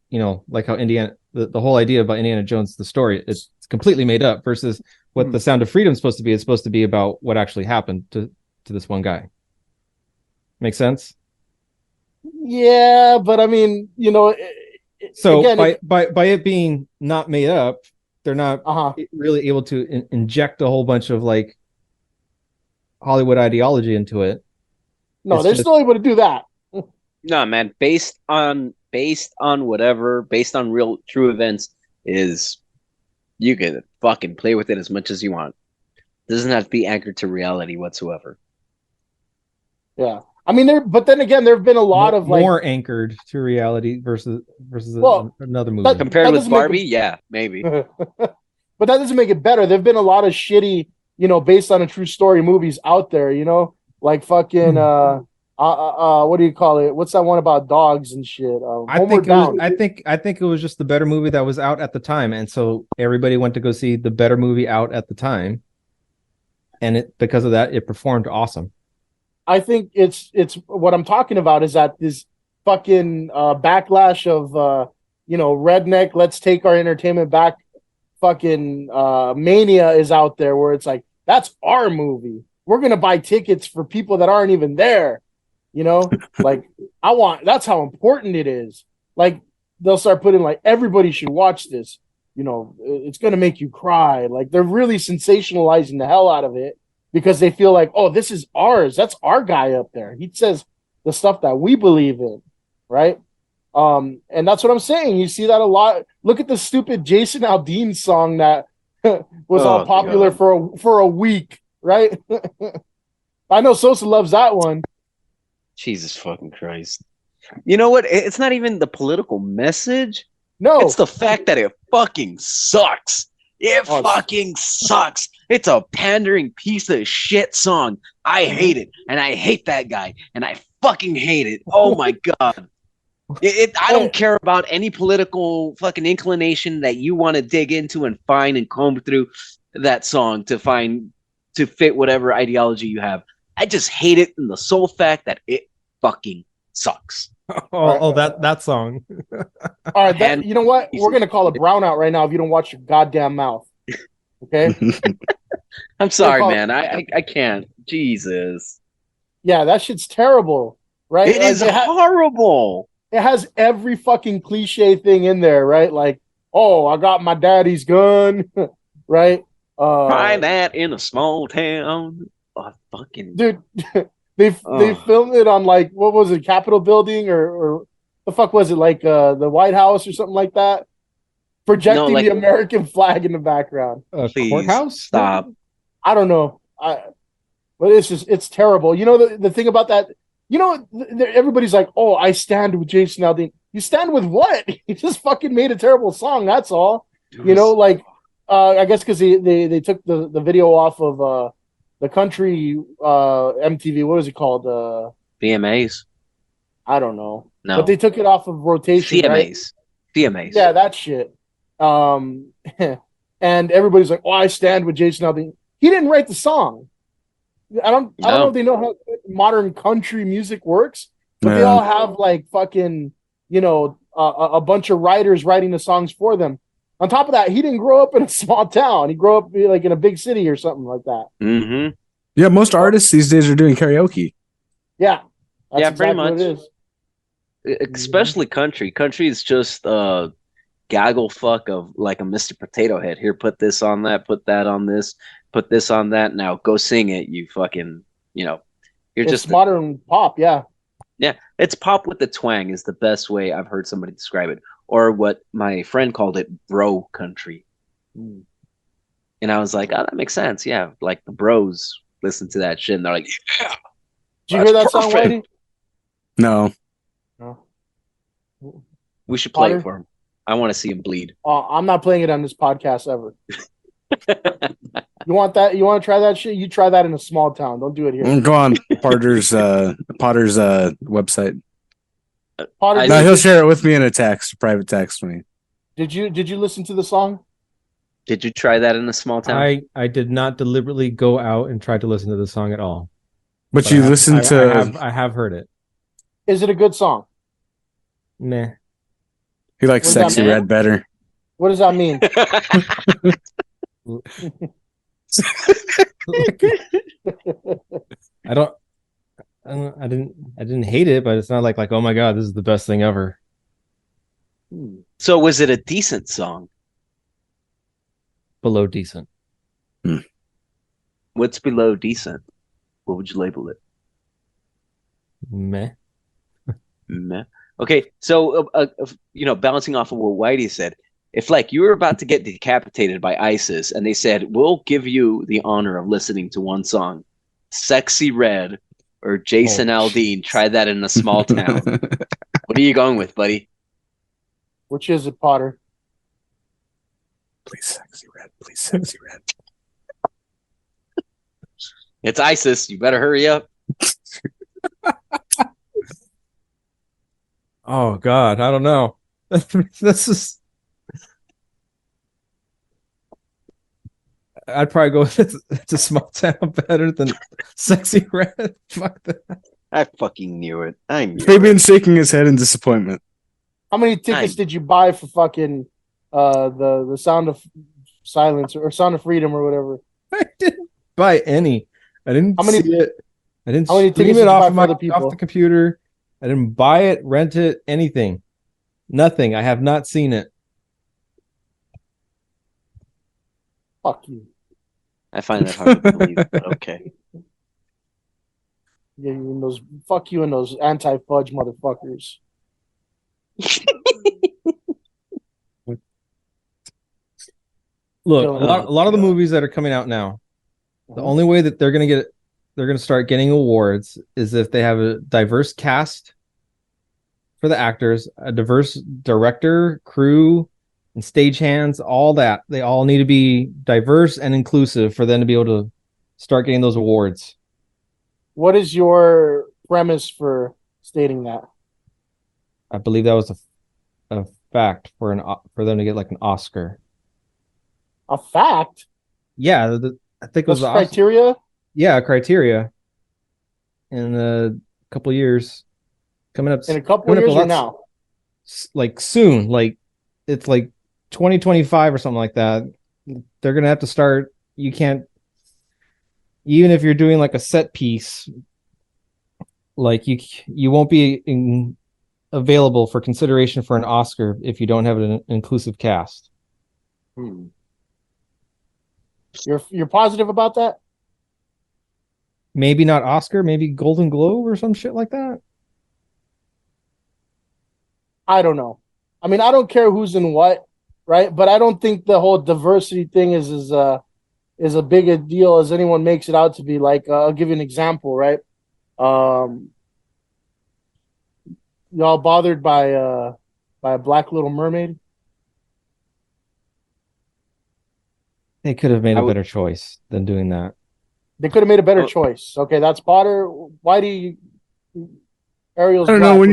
like how the whole idea about Indiana Jones, the story, it's completely made up versus what the Sound of Freedom is supposed to be. It's supposed to be about what actually happened to this one guy. Make sense?
Yeah, but I mean,
So
again,
by it being not made up, they're not
uh-huh.
really able to inject a whole bunch of like Hollywood ideology into it.
No,
It's
they're
just-
still able to do that.
No, man. Based on whatever, based on real true events, is you can fucking play with it as much as you want. It doesn't have to be anchored to reality whatsoever.
Yeah. I mean, but then again, there have been a lot of like
more anchored to reality versus
Well,
another movie.
Compared
that
with
doesn't make
Barbie, yeah, maybe.
but that doesn't make it better. There've been a lot of shitty, based on a true story movies out there, like fucking what do you call it? What's that one about dogs and shit? Homeward Bound.
I think it was just the better movie that was out at the time, and so everybody went to go see the better movie out at the time, and because of that, it performed awesome.
I think it's what I'm talking about is that this fucking backlash of redneck, let's take our entertainment back fucking mania is out there where it's like, that's our movie. We're gonna buy tickets for people that aren't even there. Like that's how important it is. Like they'll start putting like everybody should watch this. It's gonna make you cry. Like they're really sensationalizing the hell out of it because they feel like, oh, this is ours. That's our guy up there. He says the stuff that we believe in, right? And that's what I'm saying. You see that a lot. Look at the stupid Jason Aldean song that was all popular for a week, right? I know Sosa loves that one.
Jesus fucking Christ. You know what? It's not even the political message.
No,
it's the fact that it fucking sucks. It fucking sucks. It's a pandering piece of shit song. I hate it. And I hate that guy. And I fucking hate it. Oh my God. I don't care about any political fucking inclination that you want to dig into and find and comb through that song to fit whatever ideology you have. I just hate it in the sole fact that it fucking sucks.
That song.
All right, you know what? We're gonna call a brownout right now if you don't watch your goddamn mouth. Okay.
I'm sorry, man. I can't. Jesus.
Yeah, that shit's terrible, right?
It is horrible.
It has every fucking cliche thing in there, right? Like, oh, I got my daddy's gun, right?
Try that in a small town. Oh, fucking
dude. They filmed it on like, what was it, Capitol building or the fuck was it, like the White House or something like that, projecting the American flag in the background.
Please
courthouse?
Stop.
I don't know. But it's terrible. The thing about that, everybody's like, oh, I stand with Jason Aldean. You stand with what? He just fucking made a terrible song. That's all. I guess because they took the video off of the country MTV. What was it called?
VMAs.
I don't know.
No,
but they took it off of rotation.
CMAs.
Right?
VMAs.
Yeah, that shit. And everybody's like, "Oh, I stand with Jason Aldean." He didn't write the song. I don't know if they know how modern country music works, but they all have like fucking a bunch of writers writing the songs for them. On top of that, he didn't grow up in a small town. He grew up like in a big city or something like that.
Mm-hmm.
Yeah, most artists these days are doing karaoke.
Yeah, that's
pretty
exactly
much.
what it is.
Especially country. Country is just gaggle fuck of like a Mr. Potato Head. Here, put this on that, put that on this, put this on that. Now go sing it, you fucking, you're
It's
just
modern pop, yeah.
yeah. It's pop with the twang is the best way I've heard somebody describe it, or what my friend called it, bro country. And I was like, oh, that makes sense. Yeah, like the bros listen to that shit, and they're like, yeah.
Did you hear that song,
perfect.
Whitey?
No.
No.
We should play
Potter?
it for him. I want to see him bleed.
I'm not playing it on this podcast ever. You want that? You want to try that shit? You try that in a small town. Don't do it here.
Go on Potter's website.
Potter,
No, he'll share it with me in a private text me.
did you listen to the song?
Did you try that in a small town?
I did not deliberately go out and try to listen to the song at all.
But you listened to.
I have heard it.
Is it a good song?
Meh.
He likes
What does that
Sexy
mean?
Red better.
What does that mean?
I didn't hate it, but it's not like oh my god, this is the best thing ever.
So was it a decent song?
Below decent.
What's below decent? What would you label it?
Meh.
Meh. Okay, so bouncing off of what Whitey said, if like you were about to get decapitated by ISIS and they said, we'll give you the honor of listening to one song, Sexy Red or Jason Aldean, try that in a small town. What are you going with, buddy?
Which is it, Potter?
Please, Sexy Red. Please, Sexy Red.
It's ISIS. You better hurry up.
Oh god, I don't know. This is. I'd probably go with it's a small town better than Sexy Red. Fuck that.
I fucking knew it. I knew
Fabian's shaking his head in disappointment.
How many tickets did you buy for fucking the Sound of Silence or Sound of Freedom or whatever?
I didn't buy any. I didn't see it. I didn't
how many
stream
tickets
it
did you
off
buy
of
for
my
other people?
off the computer. I didn't buy it, rent it, anything. Nothing. I have not seen it.
Fuck you.
I find that hard to believe, but okay.
Yeah, fuck you and those anti-fudge motherfuckers.
Look, a lot of the movies that are coming out now, the only way that they're gonna start getting awards is if they have a diverse cast for the actors, a diverse director, crew, and stagehands, all that. They all need to be diverse and inclusive for them to be able to start getting those awards.
What is your premise for stating that?
I believe that was a fact for them to get like an Oscar.
A fact?
Yeah, I think it was
What's
the
criteria?
Yeah, criteria. In a couple years, coming up
In a couple of years or now?
Like soon, like it's like 2025 or something like that. They're gonna have to start. You can't, even if you're doing like a set piece, like you won't be available for consideration for an Oscar if you don't have an inclusive cast.
You're positive about that?
Maybe not Oscar, maybe Golden Globe or some shit like that.
I don't know. I mean, I don't care who's in what, right? But I don't think the whole diversity thing is a big a deal as anyone makes it out to be. Like, I'll give you an example, right? Y'all bothered by a Black Little Mermaid?
They could have made a better choice than doing that.
They could have made a better choice. Okay, that's Potter. Why do you? Ariel's.
I don't know, when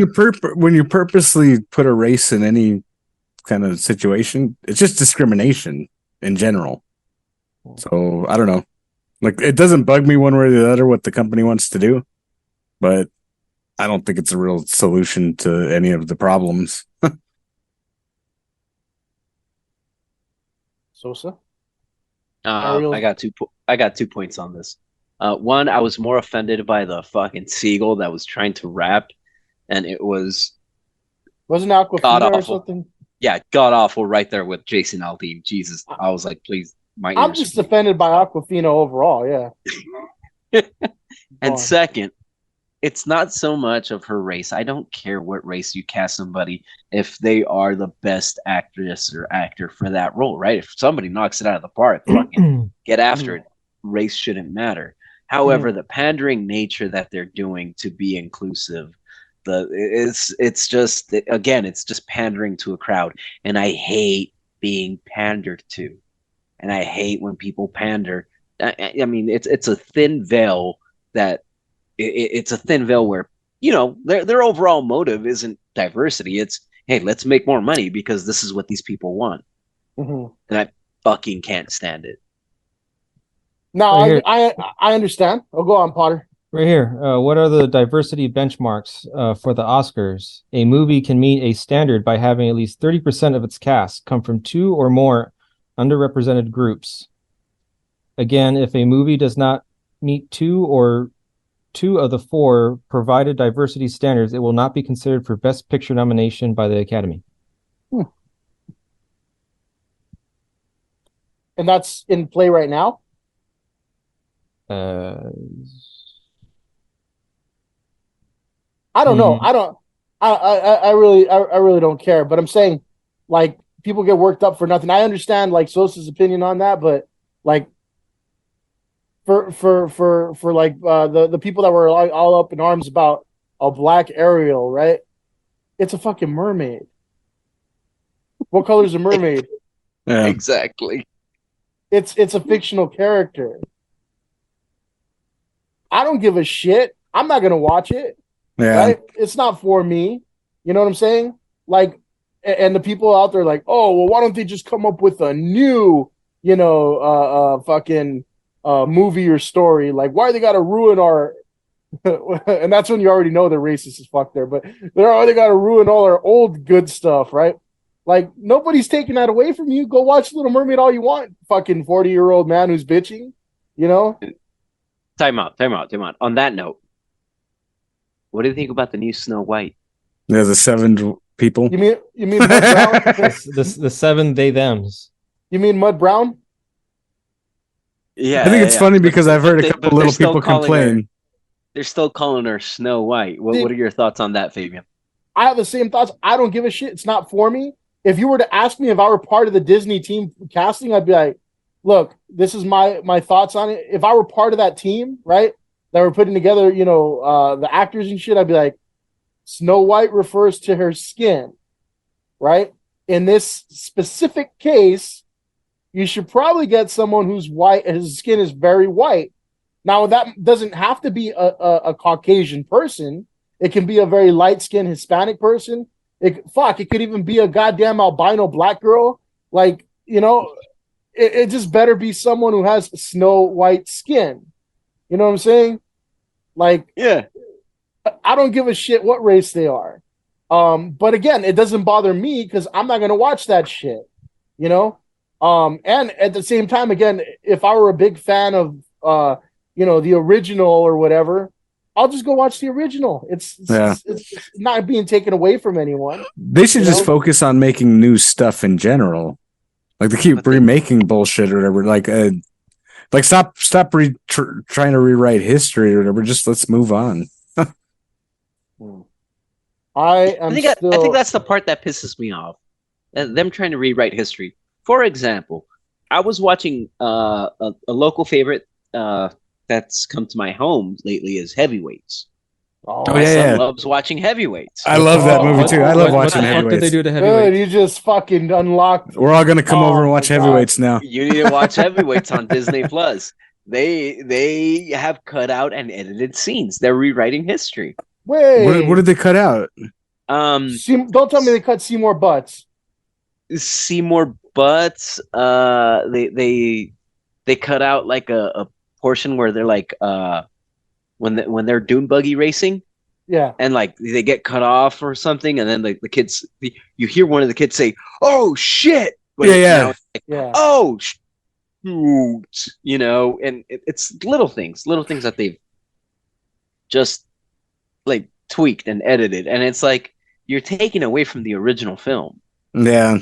you purposely put a race in any kind of situation, it's just discrimination in general. So I don't know. Like, it doesn't bug me one way or the other what the company wants to do, but I don't think it's a real solution to any of the problems.
Sosa?
I got 2 points on this. One, I was more offended by the fucking seagull that was trying to rap, and it wasn't
Aquafina or something?
Yeah, god awful right there with Jason Aldean. Jesus, I was like, please, my
I'm
ears.
just offended by Aquafina overall. Yeah.
And
Go on.
second, it's not so much of her race. I don't care what race you cast somebody if they are the best actress or actor for that role, right? If somebody knocks it out of the park, fucking get after it. Race shouldn't matter. However, the pandering nature that they're doing to be inclusive, it's just again, it's just pandering to a crowd, and I hate being pandered to, and I hate when people pander. I mean, it's a thin veil that it's a thin veil where their overall motive isn't diversity. It's, hey, let's make more money because this is what these people want, and I fucking can't stand it.
No,
Right
I understand. Oh, go on, Potter.
Right here. What are the diversity benchmarks for the Oscars? A movie can meet a standard by having at least 30% of its cast come from 2 or more underrepresented groups. Again, if a movie does not meet 2 of the 4 provided diversity standards, it will not be considered for Best Picture nomination by the Academy.
And that's in play right now? I don't know. I really don't care. But I'm saying, like, people get worked up for nothing. I understand, like, Sosa's opinion on that, but like, for like the people that were like all up in arms about a black Ariel, right? It's a fucking mermaid. What color is a mermaid?
Yeah.
Exactly.
It's a fictional character. I don't give a shit. I'm not gonna watch it.
Yeah.
Right? It's not for me. You know what I'm saying? Like, and the people out there like, oh, well, why don't they just come up with a new, fucking movie or story? Like, why they got to ruin our? And that's when you already know they're racist as fuck there. But they got to ruin all our old good stuff, right? Like, nobody's taking that away from you. Go watch Little Mermaid all you want, fucking 40-year-old man who's bitching. You know?
Time out. On that note, what do you think about the new Snow White?
There's the 7 people.
You mean Mud Brown?
the 7 they thems.
You mean Mud Brown?
Yeah,
I think it's funny because I've heard a couple little people complain.
They're still calling her Snow White. What are your thoughts on that, Fabian?
I have the same thoughts. I don't give a shit. It's not for me. If you were to ask me if I were part of the Disney team casting, I'd be like, look, this is my thoughts on it. If I were part of that team, right, that were putting together, the actors and shit, I'd be like, Snow White refers to her skin, right? In this specific case, you should probably get someone who's white, his skin is very white. Now, that doesn't have to be a Caucasian person. It can be a very light-skinned Hispanic person. It could even be a goddamn albino black girl. Like, it just better be someone who has snow white skin. You know what I'm saying? Like, yeah, I don't give a shit what race they are. But again, it doesn't bother me because I'm not gonna watch that shit. And at the same time, again, if I were a big fan of the original or whatever, I'll just go watch the original. It's not being taken away from anyone.
They should just focus on making new stuff in general. Like they keep remaking bullshit or whatever. Like stop trying to rewrite history or whatever. Just let's move on.
I think that's the part that pisses me off. Them trying to rewrite history. For example, I was watching a local favorite that's come to my home lately is Heavyweights. My son loves watching Heavyweights.
I love that movie too. I love watching Heavyweights. What did
they do to Heavyweights?
Good, you just fucking unlocked.
We're all gonna come over and watch Heavyweights now.
You need to watch Heavyweights on Disney Plus. They have cut out and edited scenes. They're rewriting history.
Wait,
what did they cut out?
Don't tell me they cut Seymour Butts.
Seymour Butts. They cut out like a portion where they're like when they're dune buggy racing.
Yeah. And
like they get cut off or something, and then the kids, you hear one of the kids say, "Oh shit!" But oh shoot! And it's little things that they've just like tweaked and edited, and it's like you're taking away from the original film.
Yeah.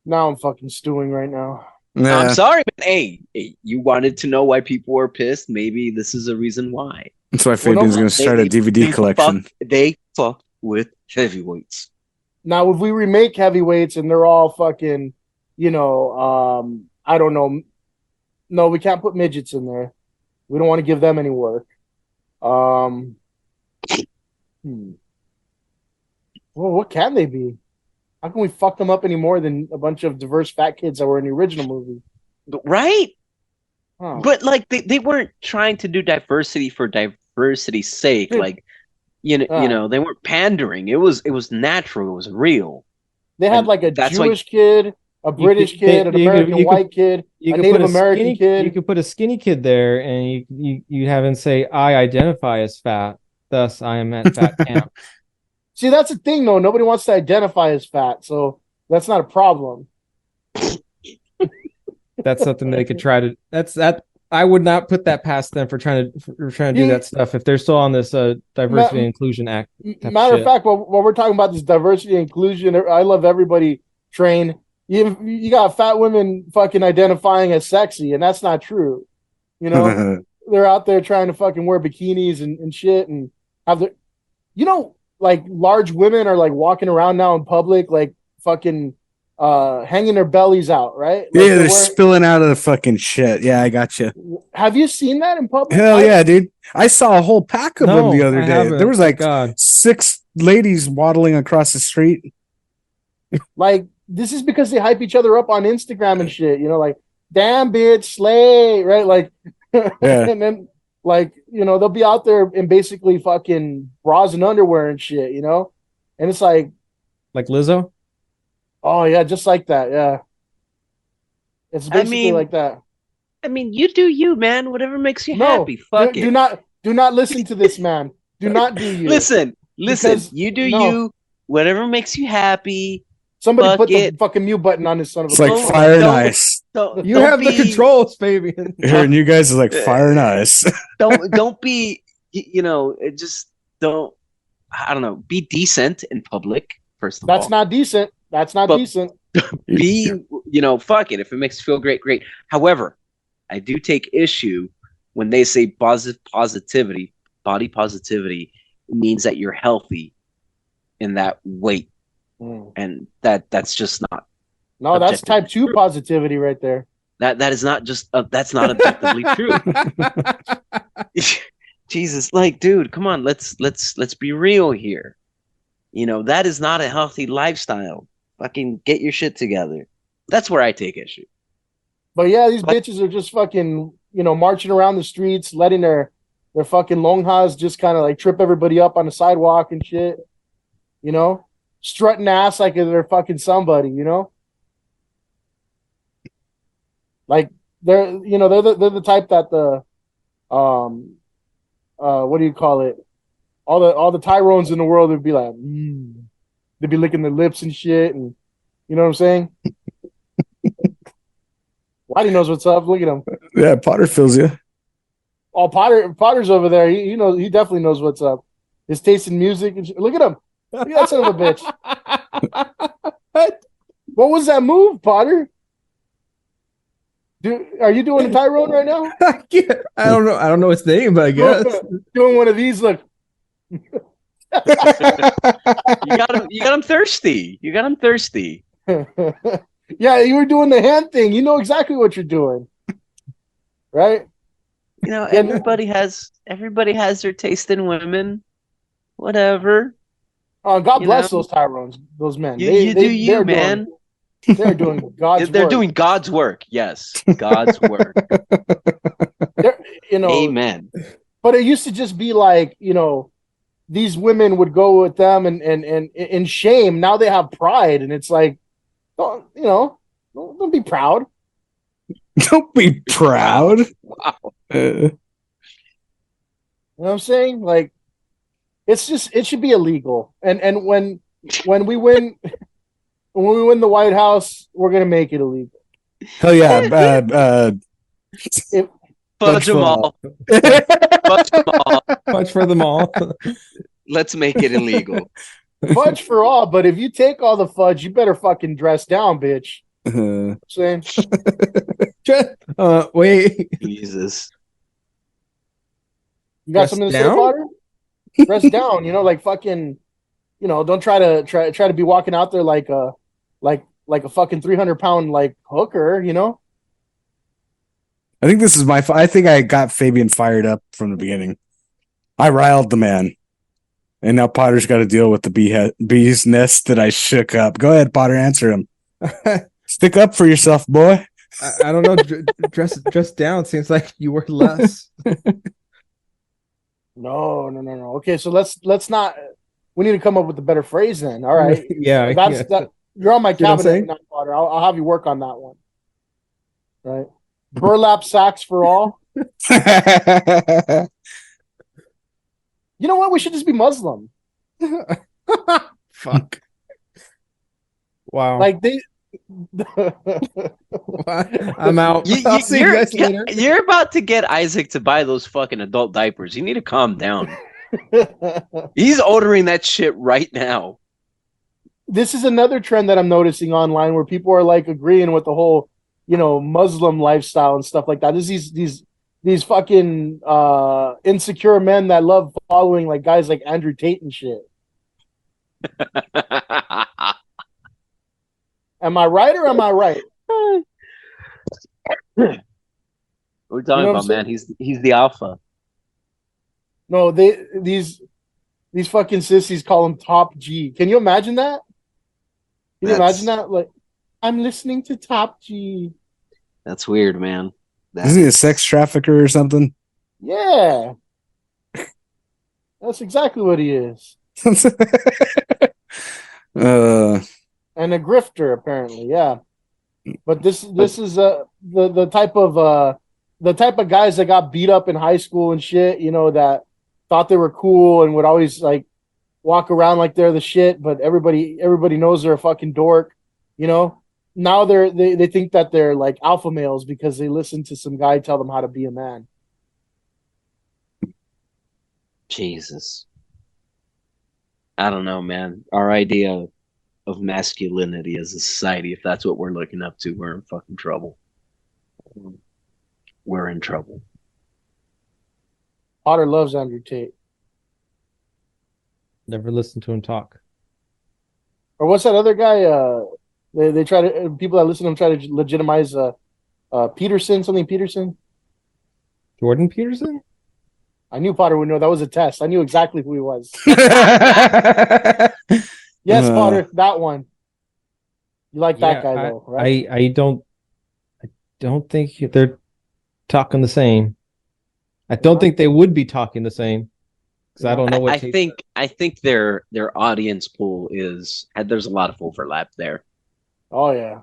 Now I'm fucking stewing right now.
Yeah.
I'm sorry, man. Hey, you wanted to know why people were pissed? Maybe this is a reason why.
That's why Fabian's going to start a DVD collection.
They fuck with heavyweights.
Now, if we remake heavyweights and they're all fucking, I don't know. No, we can't put midgets in there. We don't want to give them any work. Well, what can they be? How can we fuck them up any more than a bunch of diverse fat kids that were in the original movie?
Right?
Huh.
But like they weren't trying to do diversity for diversity's sake.
Dude.
Like you know, they weren't pandering. It was natural. It was real.
They had
And
like a
that's
Jewish kid, a British kid, an American white kid, a Native American kid.
You could put a skinny kid there, and you have him say, "I identify as fat, thus I am at fat camp."
See, that's the thing, though. Nobody wants to identify as fat, so that's not a problem.
That's something they could try to. That I would not put that past them for trying to do that stuff if they're still on this diversity and inclusion act.
Matter of fact, while we're talking about this diversity and inclusion, I love everybody train. You got fat women fucking identifying as sexy, and that's not true. They're out there trying to fucking wear bikinis and shit and have their, like large women are like walking around now in public, like fucking hanging their bellies out, right? Like
yeah, they're spilling out of the fucking shit. Yeah, I got you.
Have you seen that in public?
Hell yeah, dude! I saw a whole pack of them the other day.
Haven't.
There was like 6 ladies waddling across the street.
Like, this is because they hype each other up on Instagram and shit. Like, damn bitch, slay, right? Like,
yeah.
And then like, they'll be out there in basically fucking bras and underwear and shit, and it's like
Lizzo.
Oh yeah, just like that. Yeah, it's basically like that.
I mean, you do you, man. Whatever makes you happy. Fuck it.
Do not listen to this man. Do not do you.
Listen. You do you. Whatever makes you happy.
Somebody put the fucking mute button on this son of a.
It's like fire and ice.
You have the controls, baby.
And you guys are like fire and ice.
Don't be. Just don't. I don't know. Be decent in public. First of all,
that's not decent. That's not decent.
Be, fuck it. If it makes you feel great, great. However, I do take issue when they say positivity, body positivity means that you're healthy in that weight. And that's just not.
No, objective. That's type 2 positivity right there.
That is not just, that's not objectively true. Jesus, like, dude, come on. Let's be real here. That is not a healthy lifestyle. Fucking get your shit together. That's where I take issue.
But yeah, these bitches are just fucking, marching around the streets, letting their fucking longhas just kind of like trip everybody up on the sidewalk and shit. Strutting ass like they're fucking somebody, Like they're the type that what do you call it? All the Tyrones in the world would be like, they'd be licking their lips and shit, and you know what I'm saying? Whitey knows what's up. Look at him.
Yeah, Potter feels you.
Oh, Potter's over there. He knows. He definitely knows what's up. His taste in music. And look at him. Look at that son of a bitch. What was that move, Potter? Are you doing a Tyrone right now?
I don't know. I don't know his name, but I guess
doing one of these. Look.
You got him thirsty. You got him thirsty.
Yeah, you were doing the hand thing. You know exactly what you're doing, right?
Everybody has their taste in women. Whatever.
God bless those Tyrones, those men.
You do you, man.
They're doing God's work.
They're doing God's work. Yes, God's work. Amen.
But it used to just be like, these women would go with them and in shame. Now they have pride, and it's like, don't be proud.
Don't be proud.
Wow.
You know what I'm saying? Like, it should be illegal. And when we win the White House, we're gonna make it illegal.
Hell yeah.
Fudge them all. Fudge them all.
Fudge for them all.
Let's make it illegal.
Fudge for all, but if you take all the fudge, you better fucking dress down, bitch. Saying,
Wait.
Jesus.
you got
Dress
something to
down?
say, Potter? Dress down, like fucking, don't try to be walking out there like a fucking 300-pound like hooker,
I think this is I think I got Fabian fired up from the beginning. I riled the man. And now Potter's got to deal with the bee's nest that I shook up. Go ahead, Potter, answer him. Stick up for yourself, boy.
I don't know. Dress down seems like you were less.
No. Okay, so let's not. We need to come up with a better phrase then. All right.
Yeah.
That. You're on my
You know what I'm
cabinet
saying?
now, Potter. I'll have you work on that one. Right. Burlap sacks for all. You know what? We should just be Muslim.
Fuck. Wow.
Like they.
I'm out. I'll see you guys later.
You're about to get Isaac to buy those fucking adult diapers. You need to calm down. He's ordering that shit right now.
This is another trend that I'm noticing online where people are like agreeing with the whole, Muslim lifestyle and stuff like that. There's these fucking insecure men that love following like guys like Andrew Tate and shit. Am I right or am I right?
What are we talking about, man? He's the alpha.
No, these fucking sissies call him Top G. Can you imagine that? Can you imagine that? Like, I'm listening to Top G.
That's weird, man.
Isn't he a sex trafficker or something?
Yeah. That's exactly what he is. And a grifter, apparently, yeah. But this is the type of guys that got beat up in high school and shit, that thought they were cool and would always like walk around like they're the shit, but everybody knows they're a fucking dork, Now they think that they're like alpha males because they listen to some guy tell them how to be a man.
Jesus. I don't know, man. Our idea of masculinity as a society, if that's what we're looking up to, we're in fucking trouble. We're in trouble.
Potter loves Andrew Tate.
Never listened to him talk.
Or what's that other guy? They try to people that listen to him try to legitimize Peterson.
Jordan Peterson?
I knew Potter would know. That was a test. I knew exactly who he was. Yes, Potter, that one. You like that guy though, right?
I don't think they're talking the same. I don't think they would be talking the same because I don't know what.
I think their audience pool there's a lot of overlap there.
Oh yeah,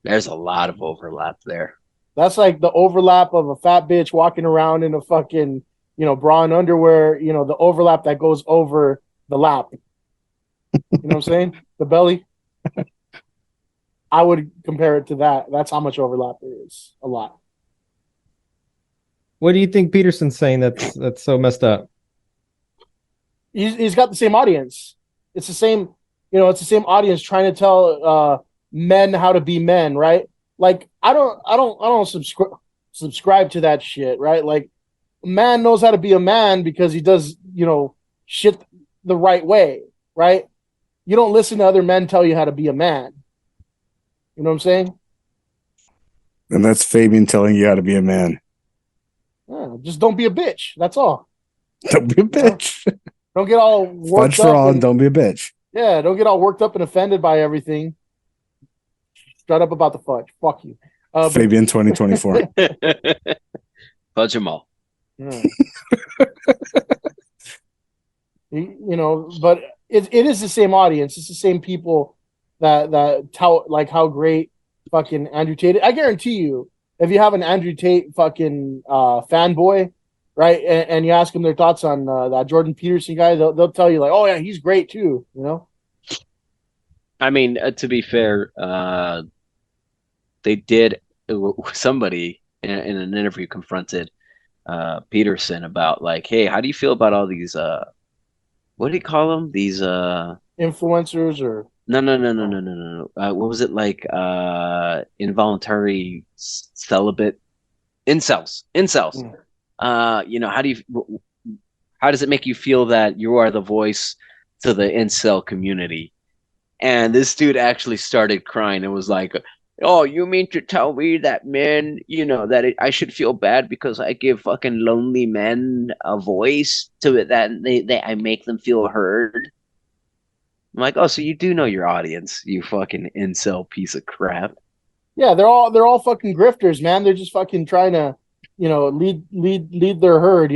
there's a lot of overlap there.
That's like the overlap of a fat bitch walking around in a fucking bra and underwear. The overlap that goes over the lap. You know what I'm saying? The belly. I would compare it to that. That's how much overlap there is. A lot.
What do you think Peterson's saying that's so messed up?
He's got the same audience. It's the same, it's the same audience trying to tell men how to be men, right? Like I don't subscribe to that shit, right? Like a man knows how to be a man because he does, shit the right way, right? You don't listen to other men tell you how to be a man. You know what I'm saying?
And that's Fabian telling you how to be a man.
Yeah, just don't be a bitch. That's all.
Don't be a bitch.
Don't get all worked
Fudge for
up.
all and don't be a bitch.
Yeah, don't get all worked up and offended by everything. Shut up about the fudge. Fuck you.
Fabian 2024.
Fudge them all.
Yeah. But it is the same audience. It's the same people that tell like how great fucking Andrew Tate. I guarantee you, if you have an Andrew Tate fucking fanboy, right, and you ask them their thoughts on that Jordan Peterson guy, they'll tell you like, oh yeah, he's great too.
I mean, to be fair, they did. Somebody in an interview confronted Peterson about like, hey, how do you feel about all these? What do you call them? These
influencers or
No. What was it like? Involuntary celibate incels.
Mm.
How does it make you feel that you are the voice to the incel community? And this dude actually started crying and was like, "Oh, you mean to tell me that men, I should feel bad because I give fucking lonely men a voice to it that I make them feel heard?" I'm like, "Oh, so you do know your audience, you fucking incel piece of crap."
Yeah, they're all fucking grifters, man. They're just fucking trying to, lead their herd,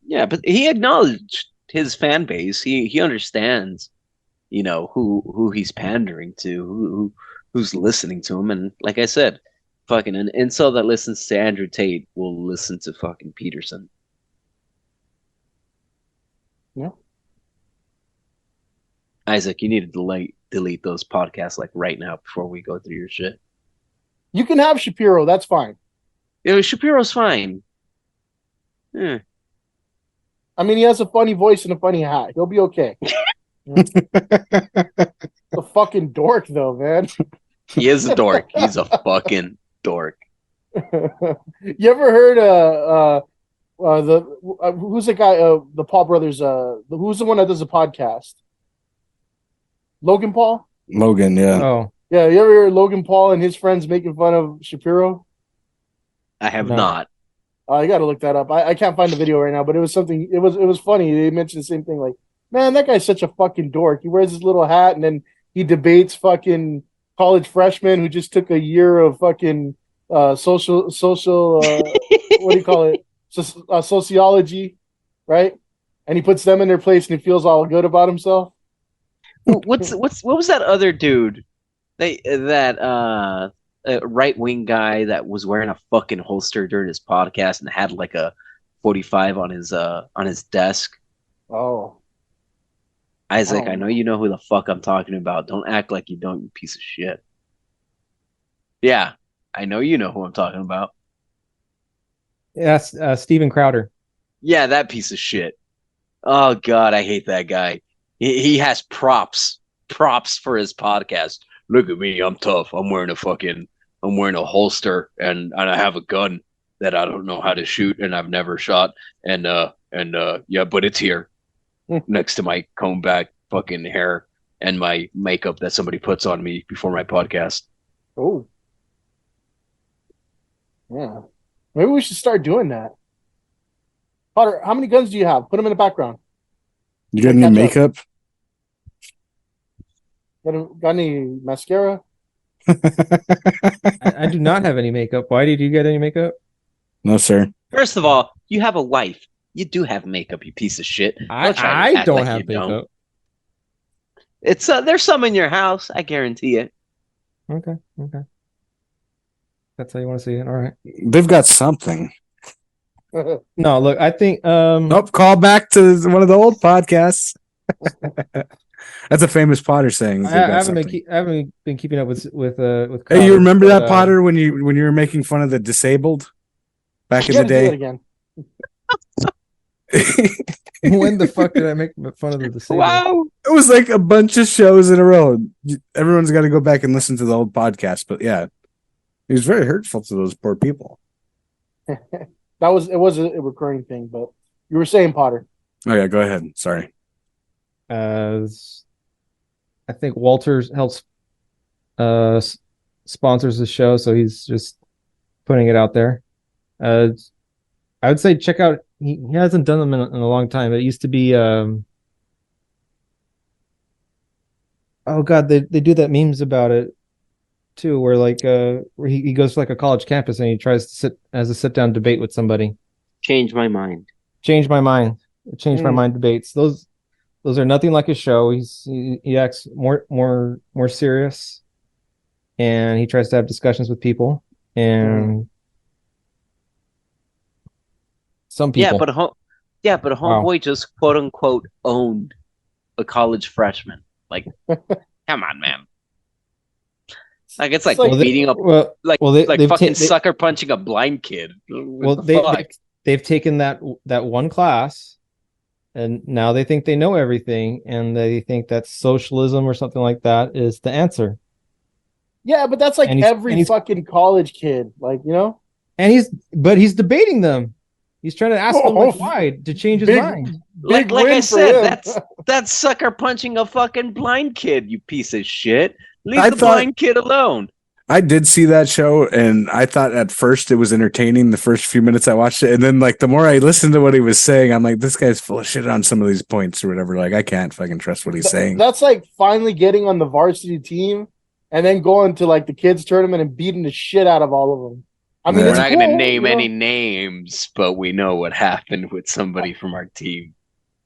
Yeah, but he acknowledged his fan base. He understands, who he's pandering to, who's listening to him. And like I said, fucking an incel that listens to Andrew Tate will listen to fucking Peterson.
Yeah.
Isaac, you need to delete those podcasts like right now before we go through your shit.
You can have Shapiro, that's fine.
Shapiro's fine. Yeah.
I mean, he has a funny voice and a funny hat. He'll be okay. A fucking dork, though, man.
He is a dork. He's a fucking dork.
You ever heard who's the guy? The Paul brothers. Who's the one that does the podcast? Logan Paul.
Logan, yeah.
Oh,
Yeah, you ever hear Logan Paul and his friends making fun of Shapiro?
I have
No.
not.
I got to look that up. I can't find the video right now, but it was something. It was funny. They mentioned the same thing. Like, man, that guy's such a fucking dork. He wears his little hat and then he debates fucking college freshmen who just took a year of fucking social what do you call it? Sociology, right? And he puts them in their place and he feels all good about himself.
What was that other dude? That right wing guy that was wearing a fucking holster during his podcast and had like a 45 on his desk.
Oh,
Isaac,
Oh.
I know you know who the fuck I'm talking about. Don't act like you don't, you piece of shit. Yeah, I know you know who I'm talking about.
yes, Steven Crowder.
Yeah, that piece of shit. Oh God, I hate that guy. He has props for his podcast. Look at me, I'm tough. I'm wearing a holster and I have a gun that I don't know how to shoot and I've never shot. And yeah, but it's here next to my comb back fucking hair and my makeup that somebody puts on me before my podcast.
oh, yeah. Maybe we should start doing that. Potter, how many guns do you have? Put them in the background.
You got any
Catch up.
makeup?
Got any mascara?
I do not have any makeup. Why did you get any makeup?
No, sir.
First of all, you have a wife. You do have makeup, you piece of shit. Don't try to
I
act
don't
like
have
you don't.
makeup.
It's there's some in your house, I guarantee it.
Okay. That's how you want to see it. All right.
They've got something.
No, look, I think
Nope, call back to one of the old podcasts. That's a famous Potter saying.
I haven't been keeping up with
Hey,
college,
you remember
but,
that, Potter, when you were making fun of the disabled back in
You
the
gotta do it
day?
again.
when the fuck did I make fun of the disabled?
Wow.
It was like a bunch of shows in a row. Everyone's got to go back and listen to the old podcast. But yeah, it was very hurtful to those poor people.
It was a recurring thing, but you were saying, Potter.
Oh yeah, go ahead. Sorry.
I think Walters helps sponsors the show, so he's just putting it out there. I would say check out. He hasn't done them in a long time. It used to be. Oh God, they do that memes about it too, where like where he goes to like a college campus and he tries to sit down debate with somebody.
Change my mind.
Change my mind. Change my mind debates. Those are nothing like his show. He acts more serious, and he tries to have discussions with people. And some people,
Yeah, but a homeboy just quote unquote owned a college freshman. Like, come on, man. Like it's like beating up,
they've
fucking sucker punching a blind kid.
They've taken that one class and now they think they know everything, and they think that socialism or something like that is the answer.
Yeah, but that's like
And
every fucking college kid, like, you know.
But he's debating them. He's trying to ask them like why to change his mind.
Like I said, that's sucker punching a fucking blind kid, you piece of shit. Leave the blind kid alone.
I did see that show, and I thought at first it was entertaining the first few minutes I watched it, and then like the more I listened to what he was saying, I'm like, this guy's full of shit on some of these points or whatever. Like, I can't fucking trust what he's saying.
That's like finally getting on the varsity team and then going to like the kids tournament and beating the shit out of all of them. I mean,
we're not going to name any names, but we know what happened with somebody from our team.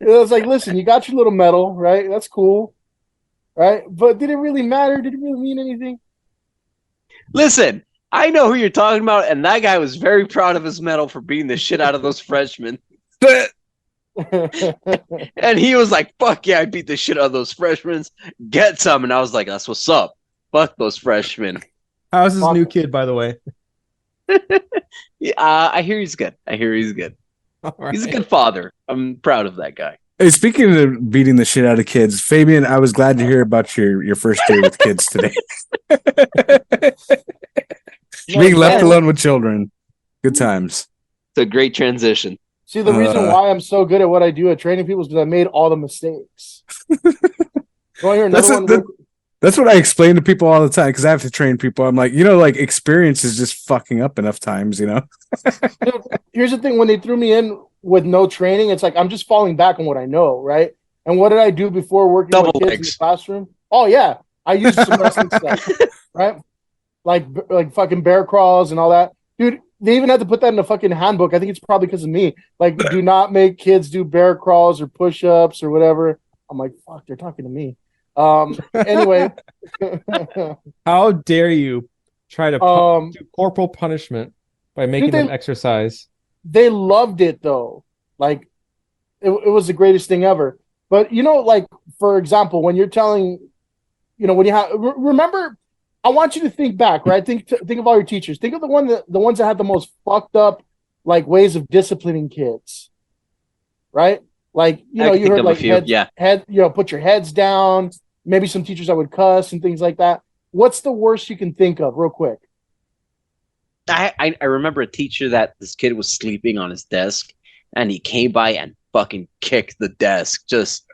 It was like, listen, you got your little medal, right? That's cool, right? But did it really matter? Did it really mean anything?
Listen, I know who you're talking about, and that guy was very proud of his medal for beating the shit out of those freshmen. And he was like, fuck yeah, I beat the shit out of those freshmen. Get some. And I was like, that's what's up. Fuck those freshmen.
How's his new kid, by the way?
I hear he's good. Right. He's a good father. I'm proud of that guy.
Hey, speaking of beating the shit out of kids, Fabian, I was glad to hear about your first day with kids today. Being left alone with children. Good times.
It's a great transition.
See, the reason why I'm so good at what I do at training people is because I made all the mistakes.
That's what I explain to people all the time because I have to train people. I'm like, like experience is just fucking up enough times,
Here's the thing. When they threw me in with no training, it's like I'm just falling back on what I know, right? And what did I do before working with kids in the classroom? Oh, yeah. I used some wrestling stuff, right? Like fucking bear crawls and all that. Dude, they even had to put that in the fucking handbook. I think it's probably because of me. Like, do not make kids do bear crawls or push-ups or whatever. I'm like, fuck, they're talking to me. Anyway.
How dare you try to do corporal punishment by making them exercise?
They loved it, though. Like, it was the greatest thing ever. But, like, for example, when you're telling, when you have, remember, I want you to think back, right? Think of all your teachers. Think of the ones that had the most fucked up, like, ways of disciplining kids, right? Like, you heard like put your heads down. Maybe some teachers that would cuss and things like that. What's the worst you can think of, real quick?
I remember a teacher that this kid was sleeping on his desk, and he came by and fucking kicked the desk, just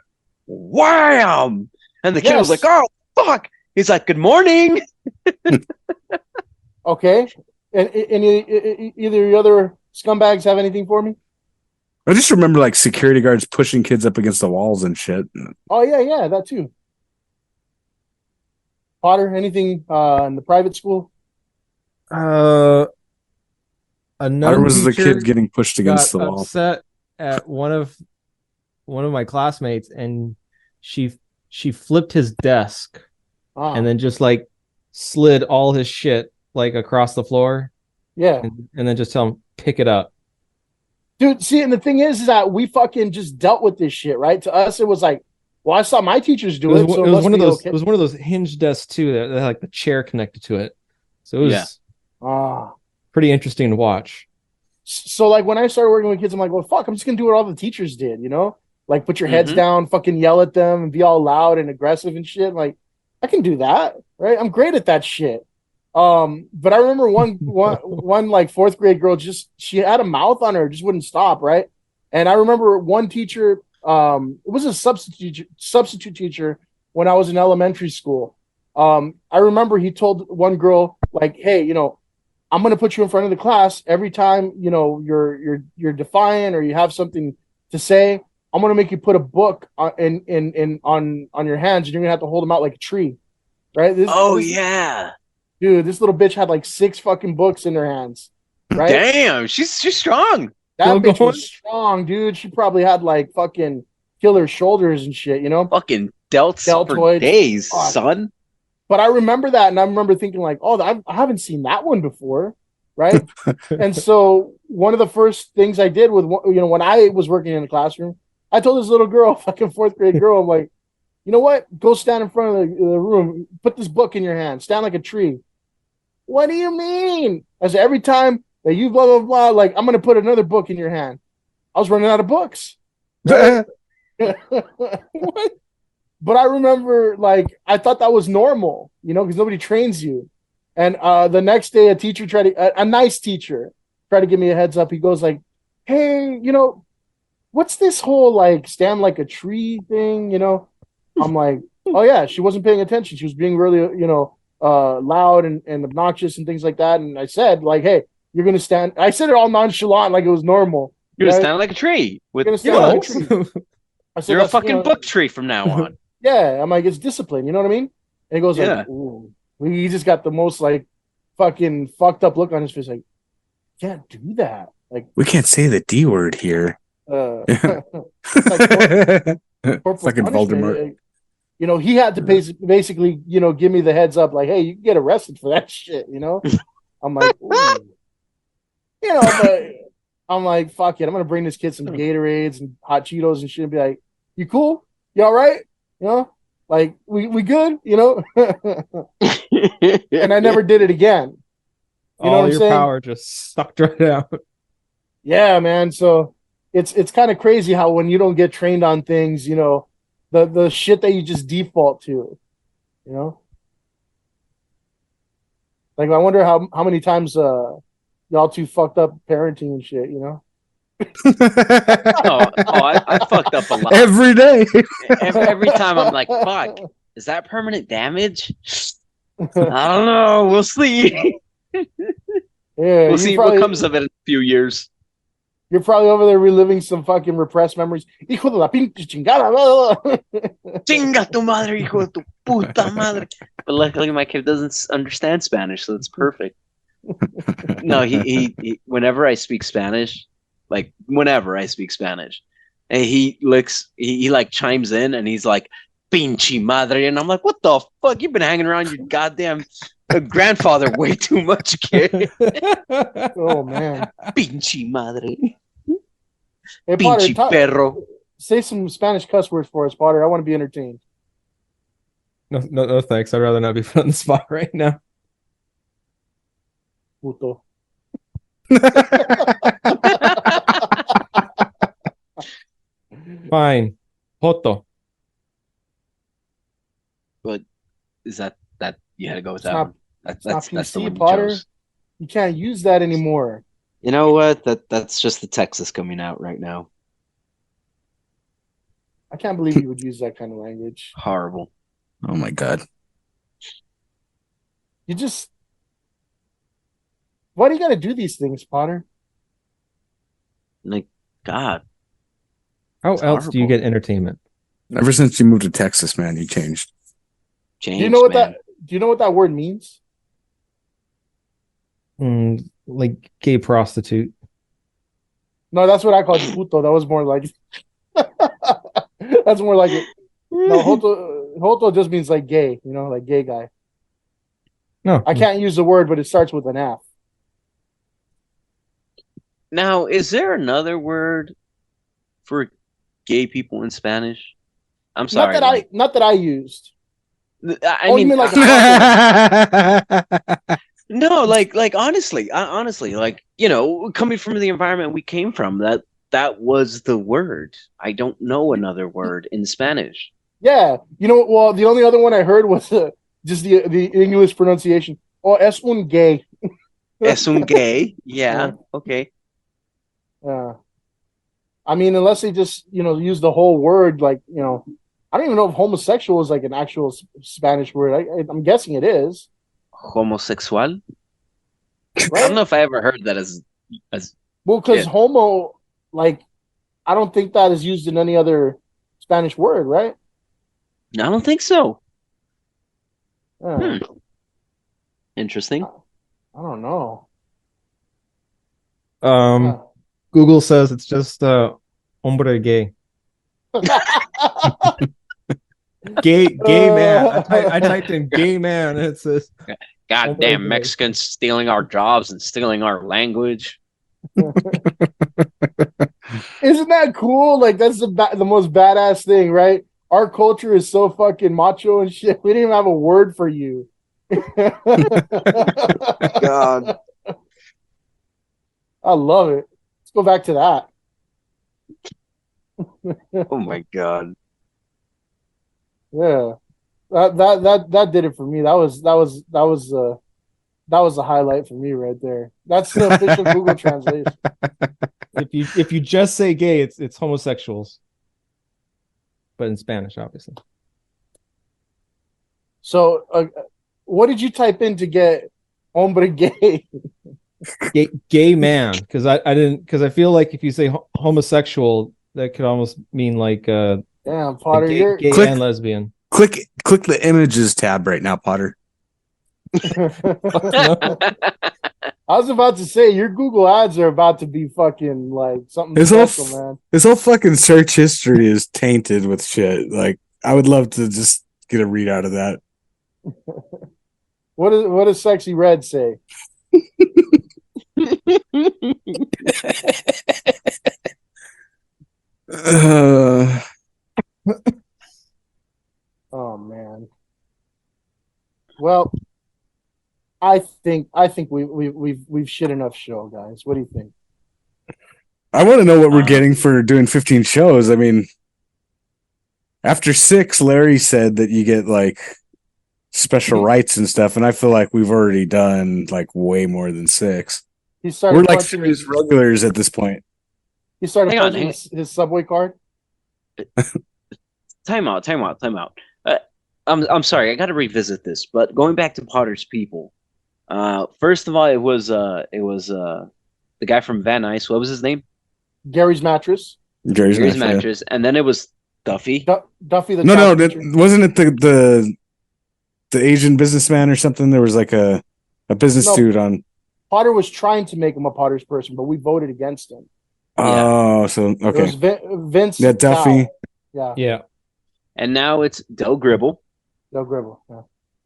wham! And the kid was like, "Oh fuck!" He's like, "Good morning."
Okay, and either the other scumbags have anything for me?
I just remember like security guards pushing kids up against the walls and shit.
Oh yeah, that too. Potter, anything in the private school?
Another
was the kid getting pushed against the wall.
Upset at one of my classmates, and she flipped his desk, and then just like slid all his shit like across the floor.
Yeah,
and then just tell him pick it up.
Dude, see, and the thing is that we fucking just dealt with this shit, right? To us, it was like, well, I saw my teachers do it.
It was one of those. Okay. It was one of those hinge desks too that had like the chair connected to it. So it was pretty interesting to watch.
So like when I started working with kids, I'm like, well, fuck, I'm just gonna do what all the teachers did, Like put your heads down, fucking yell at them, and be all loud and aggressive and shit. Like I can do that, right? I'm great at that shit. But I remember one like fourth grade girl, she had a mouth on her, just wouldn't stop, right? And I remember one teacher. It was a substitute teacher when I was in elementary school. I remember he told one girl, like, hey, I'm going to put you in front of the class every time, you're defiant or you have something to say. I'm going to make you put a book on your hands, and you're going to have to hold them out like a tree. Right?
Yeah.
Dude, this little bitch had like 6 fucking books in her hands. Right?
Damn, she's strong.
That bitch was strong, dude. She probably had like fucking killer shoulders and shit,
Fucking deltoids for days, son.
But I remember that, and I remember thinking like, oh, I haven't seen that one before, right? And so one of the first things I did with, when I was working in the classroom, I told this little girl, fucking 4th grade girl, I'm like, you know what? Go stand in front of the room. Put this book in your hand. Stand like a tree. What do you mean? I said, every time that you blah, blah, blah, like, I'm going to put another book in your hand. I was running out of books. Right?
What?
But I remember, like, I thought that was normal, because nobody trains you. And the next day, a teacher a nice teacher, tried to give me a heads up. He goes like, "Hey, what's this whole like stand like a tree thing?" I'm like, "Oh yeah." She wasn't paying attention. She was being really, loud and obnoxious and things like that. And I said, like, "Hey, you're gonna stand." I said it all nonchalant, like it was normal.
You're gonna
Right?
stand like a tree.
You're
With
gonna stand like a tree. I said,
You're a
"That's
fucking book tree from now on."
Yeah." I'm like, "It's discipline." You know what I mean? And he goes
Yeah.
like, "Ooh." He just got the most like fucking fucked up look on his face. Like, can't do that. Like,
We can't say the D word here.
it's like corporal
Fucking
punishment.
Voldemort.
He had to basically, give me the heads up, like, "Hey, you can get arrested for that shit." I'm like, ooh. But I'm like, fuck it. I'm gonna bring this kid some Gatorades and hot Cheetos and shit, and be like, "You cool? You all right? Like we good? And I never did it again. You know
All
what I'm
your
saying?
power just sucked right out.
Yeah, man. So it's kind of crazy how when you don't get trained on things, the shit that you just default to, you know. Like, I wonder how many times y'all two fucked up parenting and shit,
I fucked up a lot.
Every day.
Every time I'm like, fuck, is that permanent damage? I don't know. We'll see.
Yeah,
We'll see what comes of it in a few years.
You're probably over there reliving some fucking repressed memories. Hijo de la pinche chingada.
Chinga tu madre, hijo de tu puta madre. But luckily, my kid doesn't understand Spanish, so it's perfect. No, he whenever I speak Spanish, and he like chimes in and he's like, "Pinche madre," and I'm like, "What the fuck? You've been hanging around your goddamn grandfather way too much, kid."
Oh man,
Pinche madre.
Hey,
Pinche
Potter,
perro.
say some Spanish cuss words for us, Potter. I want to be entertained.
No, thanks. I'd rather not be put on the spot right now.
Puto.
Fine. Joto.
But is that you had to go with
It's
that
not-
one? That's
not
the
PC,
one you
Potter.
chose.
You can't use that anymore.
You know what? That's just the Texas coming out right now.
I can't believe you would use that kind of language.
Horrible.
Oh my god.
You just. Why do you got to do these things, Potter?
Like, God.
How
It's
else do you
horrible.
get entertainment?
Ever since you moved to Texas, man, you changed.
James,
Do you know what
man.
Do you know what that word means?
Like gay prostitute.
No, that's what I called puto. That was more like. That's more like it. No, hoto just means like gay. Like gay guy.
No.
I can't use the word, but it starts with an F.
Now, is there another word for gay people in Spanish? I'm sorry.
Not that I used.
I
You
mean,
mean like
no, like honestly, like, coming from the environment we came from, that was the word. I don't know another word in Spanish.
Yeah, well, the only other one I heard was just the English pronunciation. Oh, es un gay.
Es un gay. Yeah. Okay.
I mean, unless they just use the whole word, like I don't even know if homosexual is like an actual Spanish word. I'm guessing it is.
Homosexual.
Right?
I don't know if I ever heard that as
well, because
yeah.
homo, like, I don't think that is used in any other Spanish word, right?
I don't think so.
Yeah.
Interesting.
I don't know.
Google says it's just hombre gay. Gay man. I typed in gay man and it says
Goddamn Mexicans stealing our jobs and stealing our language.
Isn't that cool? Like, that's the most badass thing, right? Our culture is so fucking macho and shit. We didn't even have a word for you.
God.
I love it. Let's go back to that.
Oh my god.
Yeah, that did it for me. That was a highlight for me right there. That's the official Google translation.
If you just say gay, it's homosexuals, but in Spanish, obviously.
So, what did you type in to get hombre gay?
Gay man, because I didn't, because I feel like if you say homosexual, that could almost mean like
Damn, Potter,
gay
Click-
and lesbian.
Click the images tab right now, Potter.
No.
I was about to say your Google ads are about to be fucking like something
This whole
special, man.
this whole fucking search history is tainted with shit. Like, I would love to just get a readout of that.
What does Sexy Red say?
Uh,
Oh man. Well, I think we've shit enough show, guys. What do you think?
I want to know what we're getting for doing 15 shows. I mean, after 6, Larry said that you get like special rights and stuff, and I feel like we've already done like way more than 6.
He started
We're like
punching
serious regulars at this point.
He started
Hang on,
punching his subway card.
Time out. I'm sorry, I got to revisit this. But going back to Potter's people, first of all, it was the guy from Van Nuys. What was his name?
Gary's mattress.
Gary's mattress.
mattress, and then it was Duffy.
Duffy the
No,
chop
that
teacher.
wasn't it. The Asian businessman or something. There was like a business
No.
dude on.
Potter was trying to make him a Potter's person, but we voted against him.
Oh, so
It
okay.
was Vince.
Yeah, Duffy.
Tao. Yeah,
Yeah.
And now it's Del Gribble.
Del Gribble. Yeah.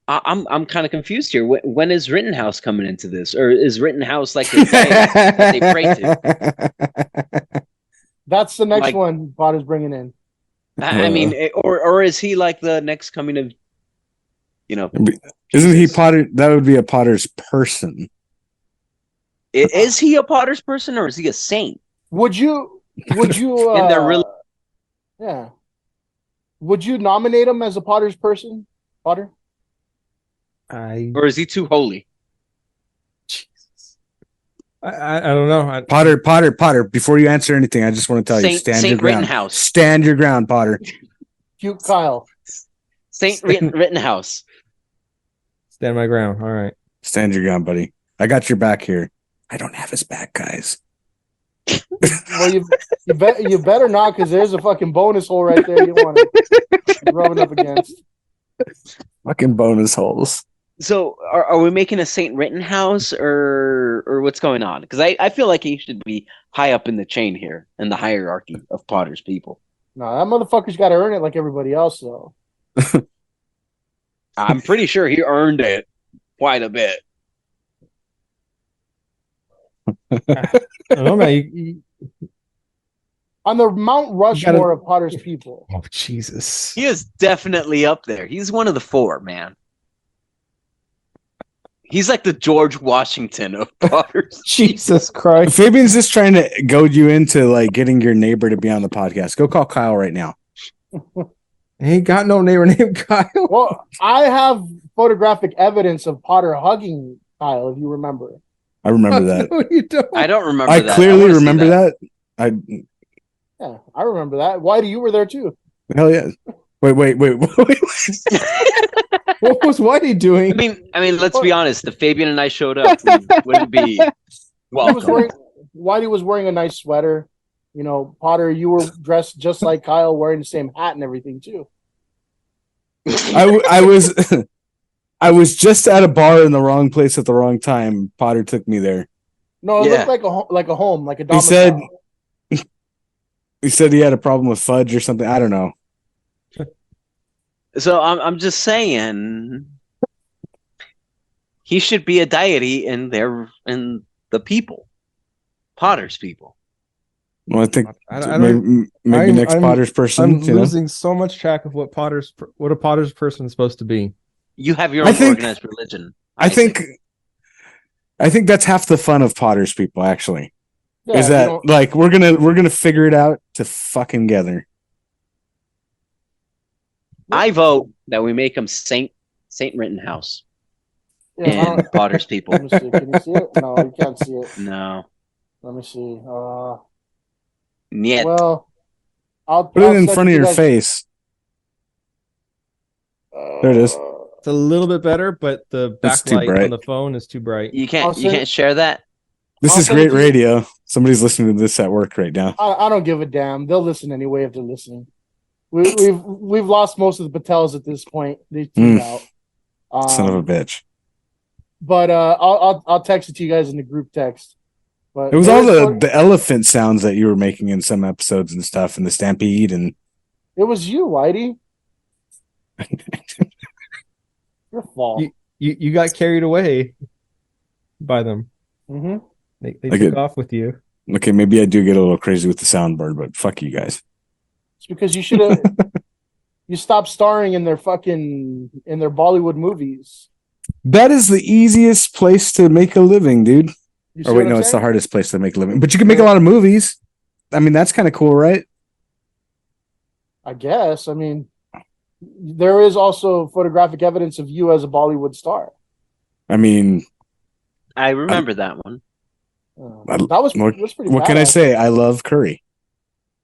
I'm kind of confused here. When is Rittenhouse coming into this, or is Rittenhouse like the guy that they pray to?
That's the next
Like-
one Potter's bringing in.
I mean, or is he like the next coming of,
Isn't he Potter? That would be a Potter's person.
Is he a Potter's person, or is he a saint?
Would you?
And they're really-
Yeah. Would you nominate him as a Potter's person, Potter?
Or is he too holy?
I don't know.
Potter. Before you answer anything, I just want to tell you, stand your
Saint
ground.
Rittenhouse.
Stand your ground, Potter.
Cute Kyle.
Saint Rittenhouse.
Stand my ground. All right.
Stand your ground, buddy. I got your back here. I don't have his back, guys.
Well, you better not, because there's a fucking bonus hole right there. You want to rub it up against.
Fucking bonus holes.
So, are we making a Saint Rittenhouse, or what's going on? Because I feel like he should be high up in the chain here in the hierarchy of Potter's people.
No, that motherfucker's got to earn it like everybody else, though.
I'm pretty sure he earned it quite a bit.
I don't know, man.
On the Mount Rushmore of Potter's people.
Oh, Jesus.
He is definitely up there. He's one of the 4, man. He's like the George Washington of Potter's.
Jesus Christ.
Fabian's just trying to goad you into like getting your neighbor to be on the podcast. Go call Kyle right now.
Ain't got no neighbor named Kyle.
Well, I have photographic evidence of Potter hugging Kyle, if you remember.
I remember that.
No, you don't.
I don't remember
I
that.
clearly
wanna see
remember that.
Yeah, I remember that. Whitey, you were there too.
Hell yeah. Wait.
What was Whitey doing?
I mean, let's be honest. If Fabian and I showed up, we wouldn't be welcome.
Whitey was wearing a nice sweater. You know, Potter, you were dressed just like Kyle, wearing the same hat and everything too.
I was just at a bar in the wrong place at the wrong time. Potter took me there.
No, it
Yeah.
looked like a home, like a
He
domicile.
said he had a problem with fudge or something. I don't know.
So I'm just saying, he should be a deity in the people, Potter's people.
Well, I think
I don't-
maybe next Potter's person.
I'm
you know?
losing so much track of what a Potter's person is supposed to be.
You have your
I
own
think-
organized religion.
I think that's half the fun of Potter's people, actually.
Yeah,
Is
if you
that
don't-
like we're gonna figure it out to fucking together?
I vote that we make him Saint Rittenhouse
yeah, I
and
don't,
Potter's people.
let me see. Can you see it? No, you can't see it.
No.
Let me see.
Niet.
Well,
Put
I'll
it in
send
front of
you
your
guys-
face. There it is.
It's a little bit better, but the
It's too
backlight
bright.
on the phone is too bright.
You
I'll
can't share that?
This
I'll
is
send it
great
to you.
radio. Somebody's listening to this at work right now.
I don't give a damn. They'll listen anyway if they're listening. We've lost most of the Patels at this point. They tuned out.
Son of a bitch.
But I'll text it to you guys in the group text. But
It was
there
all
is
the,
for-
the elephant sounds that you were making in some episodes and stuff, and the stampede, and
It was you, Whitey. Your fault.
You got carried away by them.
Mm-hmm.
They
Like
took
it-
off with you.
okay, maybe I do get a little crazy with the soundboard, but fuck you guys.
It's because you should have. You stopped starring in their Bollywood movies.
That is the easiest place to make a living, dude.
You see
Or wait,
what
no,
I'm
it's the
saying?
hardest place to make a living. But you can make a lot of movies. I mean, that's kind of cool, right?
I guess. I mean, there is also photographic evidence of you as a Bollywood star.
I mean,
I remember that one.
That was
what,
pretty.
what can I
badass.
say? I love curry.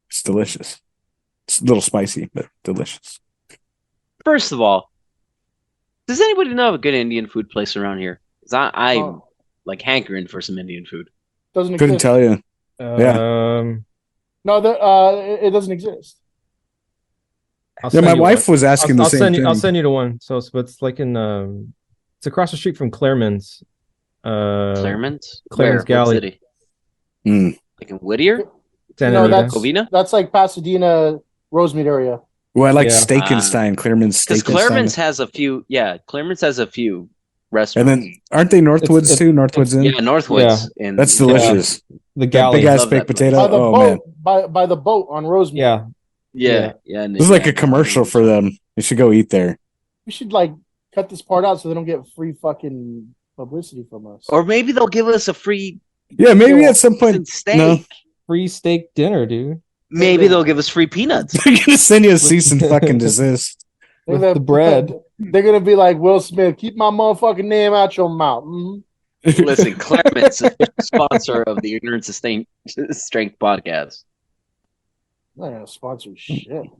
It's delicious. It's a little spicy, but delicious.
First of all, does anybody know of a good Indian food place around here? 'Cause I'm
Oh.
like hankering for some Indian food.
Doesn't
Couldn't
exist.
tell you.
No, it doesn't exist.
I'll
Yeah,
send
my
you
wife
one.
was asking the
I'll
same
send
thing.
you. I'll send you to one. So it's like in it's across the street from Claremont.
Claremont?
Claremont
What
Galley.
city?
Mm.
Like in Whittier?
Santa
No,
Anita.
that's
Covina?
that's like Pasadena, Rosemead area.
Well, I like
Yeah.
Steakenstein, Claremont
Because Claremont
Steakenstein.
has a few. Yeah, Claremont has a few
And
restaurants.
then, aren't they Northwoods
It's-
too? Northwoods Inn?
yeah, Northwoods. And
That's delicious.
The
That
galley.
big ass
Love that
baked
place.
potato.
By the
Oh,
boat,
man.
by the boat on Rosemead.
Yeah.
Yeah, yeah.
This is like a commercial for them. You should go eat there.
We should like cut this part out so they don't get free fucking publicity from us.
Or maybe they'll give us a free
Yeah, maybe at some point
steak.
no.
Free steak dinner, dude.
Maybe they'll give us free peanuts.
they're gonna send you a cease and fucking desist.
With
They're
the
gonna-
bread.
They're gonna be like Will Smith. Keep my motherfucking name out your mouth. Mhm.
Listen, Claremont's a sponsor of the Ignorance Strength podcast.
I'm not gonna sponsor shit. Man.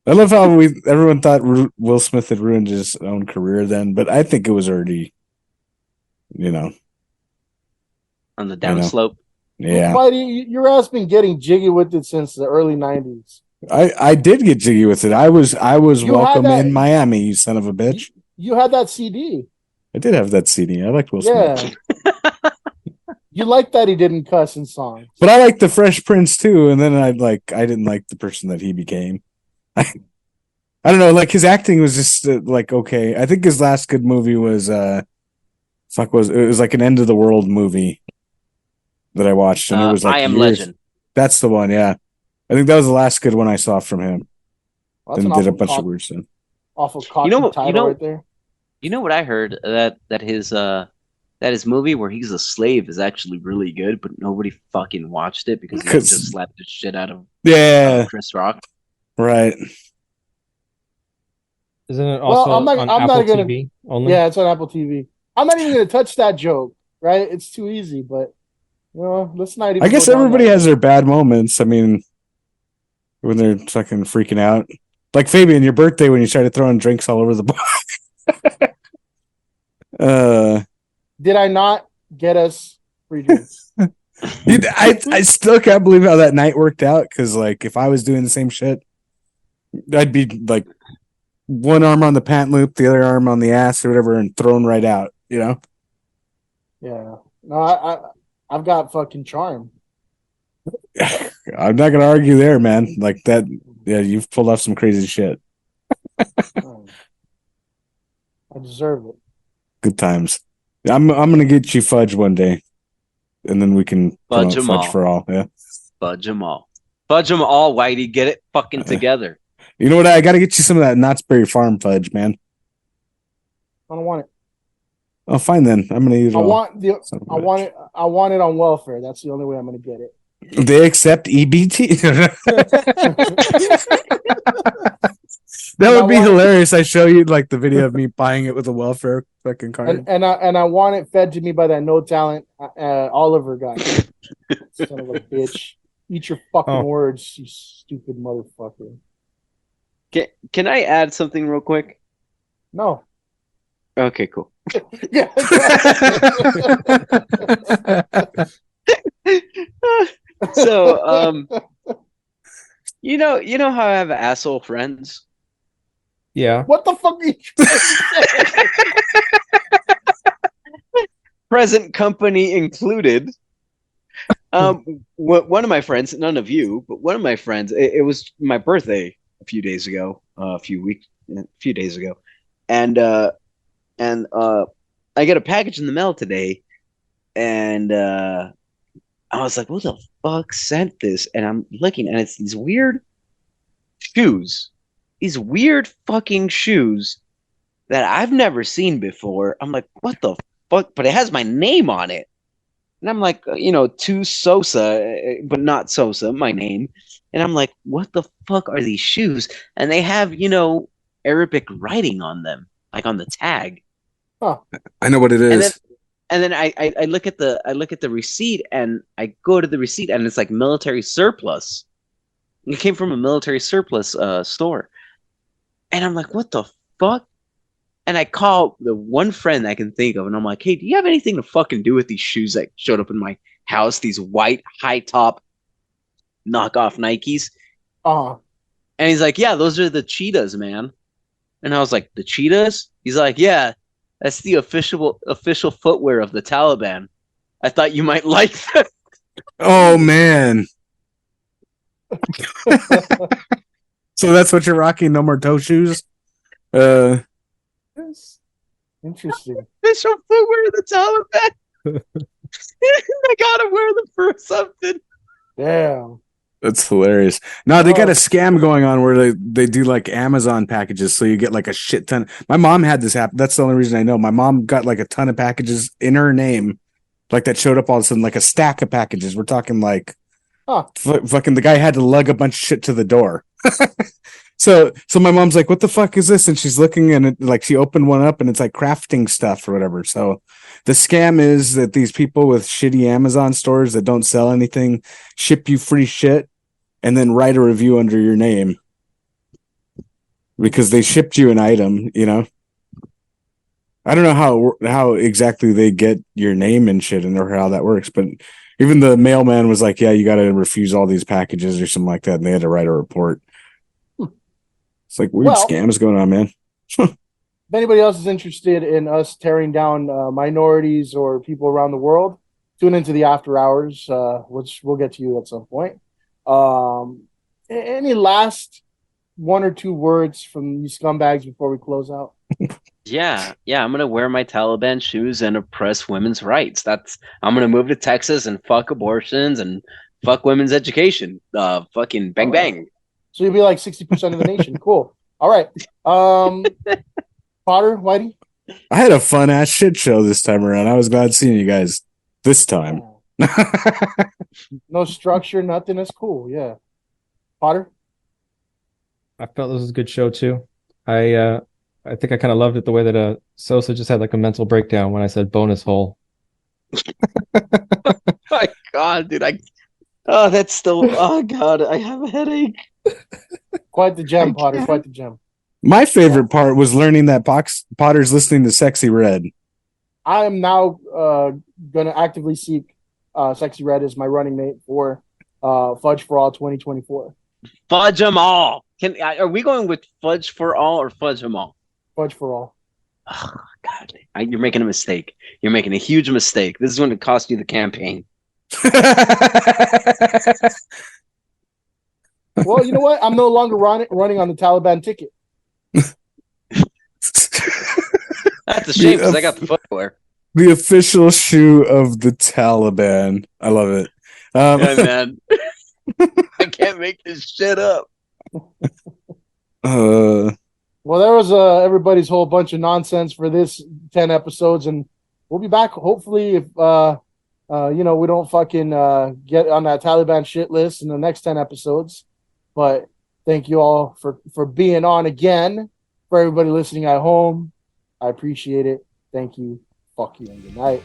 I love how everyone thought Will Smith had ruined his own career then, but I think it was already,
On the
I know.
downslope.
yeah.
Buddy, your ass been getting jiggy with it since the early '90s.
I did get jiggy with it. I was
You
welcome
had that-
in Miami, you son of a bitch.
You had that CD.
I did have that CD. I liked Will Smith.
Yeah. You like that he didn't cuss in songs.
But I liked the Fresh Prince too, and then I didn't like the person that he became. I don't know, like his acting was just like okay. I think his last good movie was it was like an end of the world movie that I watched, and it was like
I Am
years.
Legend.
That's the one, yeah. I think that was the last good one I saw from him.
Well, that's
Then
an
did a
awful
bunch
cock-
of weird stuff.
awful cocky
You know-
title right there.
You know what I heard? That his movie where he's a slave is actually really good, but nobody fucking watched it because he
'Cause-
just slapped the shit out of
Yeah,
Chris Rock.
right.
Isn't it
Well,
also
I'm not-
on
I'm not
Apple
gonna-
TV only?
Yeah, it's on Apple TV. I'm not even gonna touch that joke, right? It's too easy, but let's not even.
I guess
go down
everybody
that
has
road.
their bad moments. I mean, when they're fucking freaking out. Like Fabian, your birthday when you started throwing drinks all over the bar.
Did I not get us free drinks?
I still can't believe how that night worked out because like if I was doing the same shit, I'd be like one arm on the pant loop, the other arm on the ass or whatever, and thrown right out. You know?
Yeah. No, I've got fucking charm.
I'm not gonna argue there, man. Like that. Yeah, you've pulled off some crazy shit.
I deserve it.
Good times. I'm gonna get you Fudge one day, and then we can
Fudge
promote
'em
Fudge
all.
for all. Yeah.
Fudge them all. Fudge them all, Whitey. Get it fucking together.
You know what? I got to get you some of that Knott's Berry Farm fudge, man.
I don't want it.
Oh, fine then. I'm gonna eat it.
I
all.
want the.
Son of a
I want
bitch.
it. I want it on welfare. That's the only way I'm gonna get it.
They accept EBT. That would be hilarious. I show you like the video of me buying it with a welfare fucking card.
And I want it fed to me by that no talent Oliver guy. Son of a bitch. Eat your fucking words, you stupid motherfucker.
Can I add something real quick?
No.
Okay, cool.
Yeah.
So, you know how I have asshole friends?
Yeah.
What the fuck are you trying to say?
Present company included. One of my friends, none of you, but one of my friends, it was my birthday a few days ago, a few days ago, and I get a package in the mail today, and I was like, "Who the fuck sent this?" And I'm looking, and it's these weird shoes, these weird fucking shoes that I've never seen before. I'm like, "What the fuck?" But it has my name on it. And I'm like, to Sosa, but not Sosa, my name. And I'm like, what the fuck are these shoes? And they have, Arabic writing on them, like on the tag.
Huh.
I know what it is.
And then I look at the receipt, and I go to the receipt, and it's like military surplus. It came from a military surplus store. And I'm like, what the fuck? And I call the one friend I can think of, and I'm like, hey, do you have anything to fucking do with these shoes that showed up in my house? These white, high-top knockoff Nikes? And he's like, yeah, those are the cheetahs, man. And I was like, the cheetahs? He's like, yeah, that's the official footwear of the Taliban. I thought you might like that.
Oh, man. So that's what you're rocking? No more toe shoes?
Interesting.
Official footwear of the Taliban. I gotta wear them for something.
Damn.
That's hilarious. No, they got a scam going on where they do like Amazon packages, so you get like a shit ton. My mom had this happen. That's the only reason I know. My mom got like a ton of packages in her name, like that showed up all of a sudden, like a stack of packages. We're talking like, fucking the guy had to lug a bunch of shit to the door. So my mom's like, what the fuck is this? And she's looking, and like she opened one up, and it's like crafting stuff or whatever. So the scam is that these people with shitty Amazon stores that don't sell anything ship you free shit and then write a review under your name because they shipped you an item, I don't know how exactly they get your name and shit and or how that works, but even the mailman was like, yeah, you got to refuse all these packages or something like that. And they had to write a report. It's like weird scams going on, man.
If anybody else is interested in us tearing down minorities or people around the world, tune into the After Hours, which we'll get to you at some point. Any last one or two words from you scumbags before we close out?
Yeah, I'm gonna wear my Taliban shoes and oppress women's rights. I'm gonna move to Texas and fuck abortions and fuck women's education. Fucking bang bang.
So you'll be like 60% of the nation. Cool. All right. Potter, Whitey?
I had a fun ass shit show this time around. I was glad seeing you guys this time.
No structure, nothing. That's cool. Yeah. Potter?
I felt this was a good show too. I think I kind of loved it the way that Sosa just had like a mental breakdown when I said bonus hole.
My God, dude! That's still. Oh God, I have a headache.
Quite the gem, Potter. Quite the gem.
My favorite part was learning that Potter's listening to Sexy Red.
I am now going to actively seek Sexy Red as my running mate for Fudge for All 2024.
Fudge them all. Are we going with Fudge for All or Fudge them all?
Fudge for All.
Oh, God, you're making a mistake. You're making a huge mistake. This is going to cost you the campaign.
Well, you know what? I'm no longer running on the Taliban ticket.
That's a shame because I got the footwear.
The official shoe of the Taliban. I love it.
Yeah, man. I can't make this shit up.
Well, there was everybody's whole bunch of nonsense for this 10 episodes, and we'll be back hopefully if We don't fucking get on that Taliban shit list in the next 10 episodes. But thank you all for being on again. For everybody listening at home, I appreciate it. Thank you. Fuck you and good night.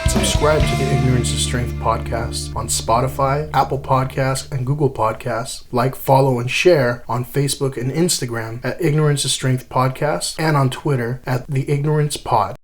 Subscribe to the Ignorance is Strength podcast on Spotify, Apple Podcasts, and Google Podcasts. Like, follow, and share on Facebook and Instagram at Ignorance is Strength Podcast and on Twitter at The Ignorance Pod.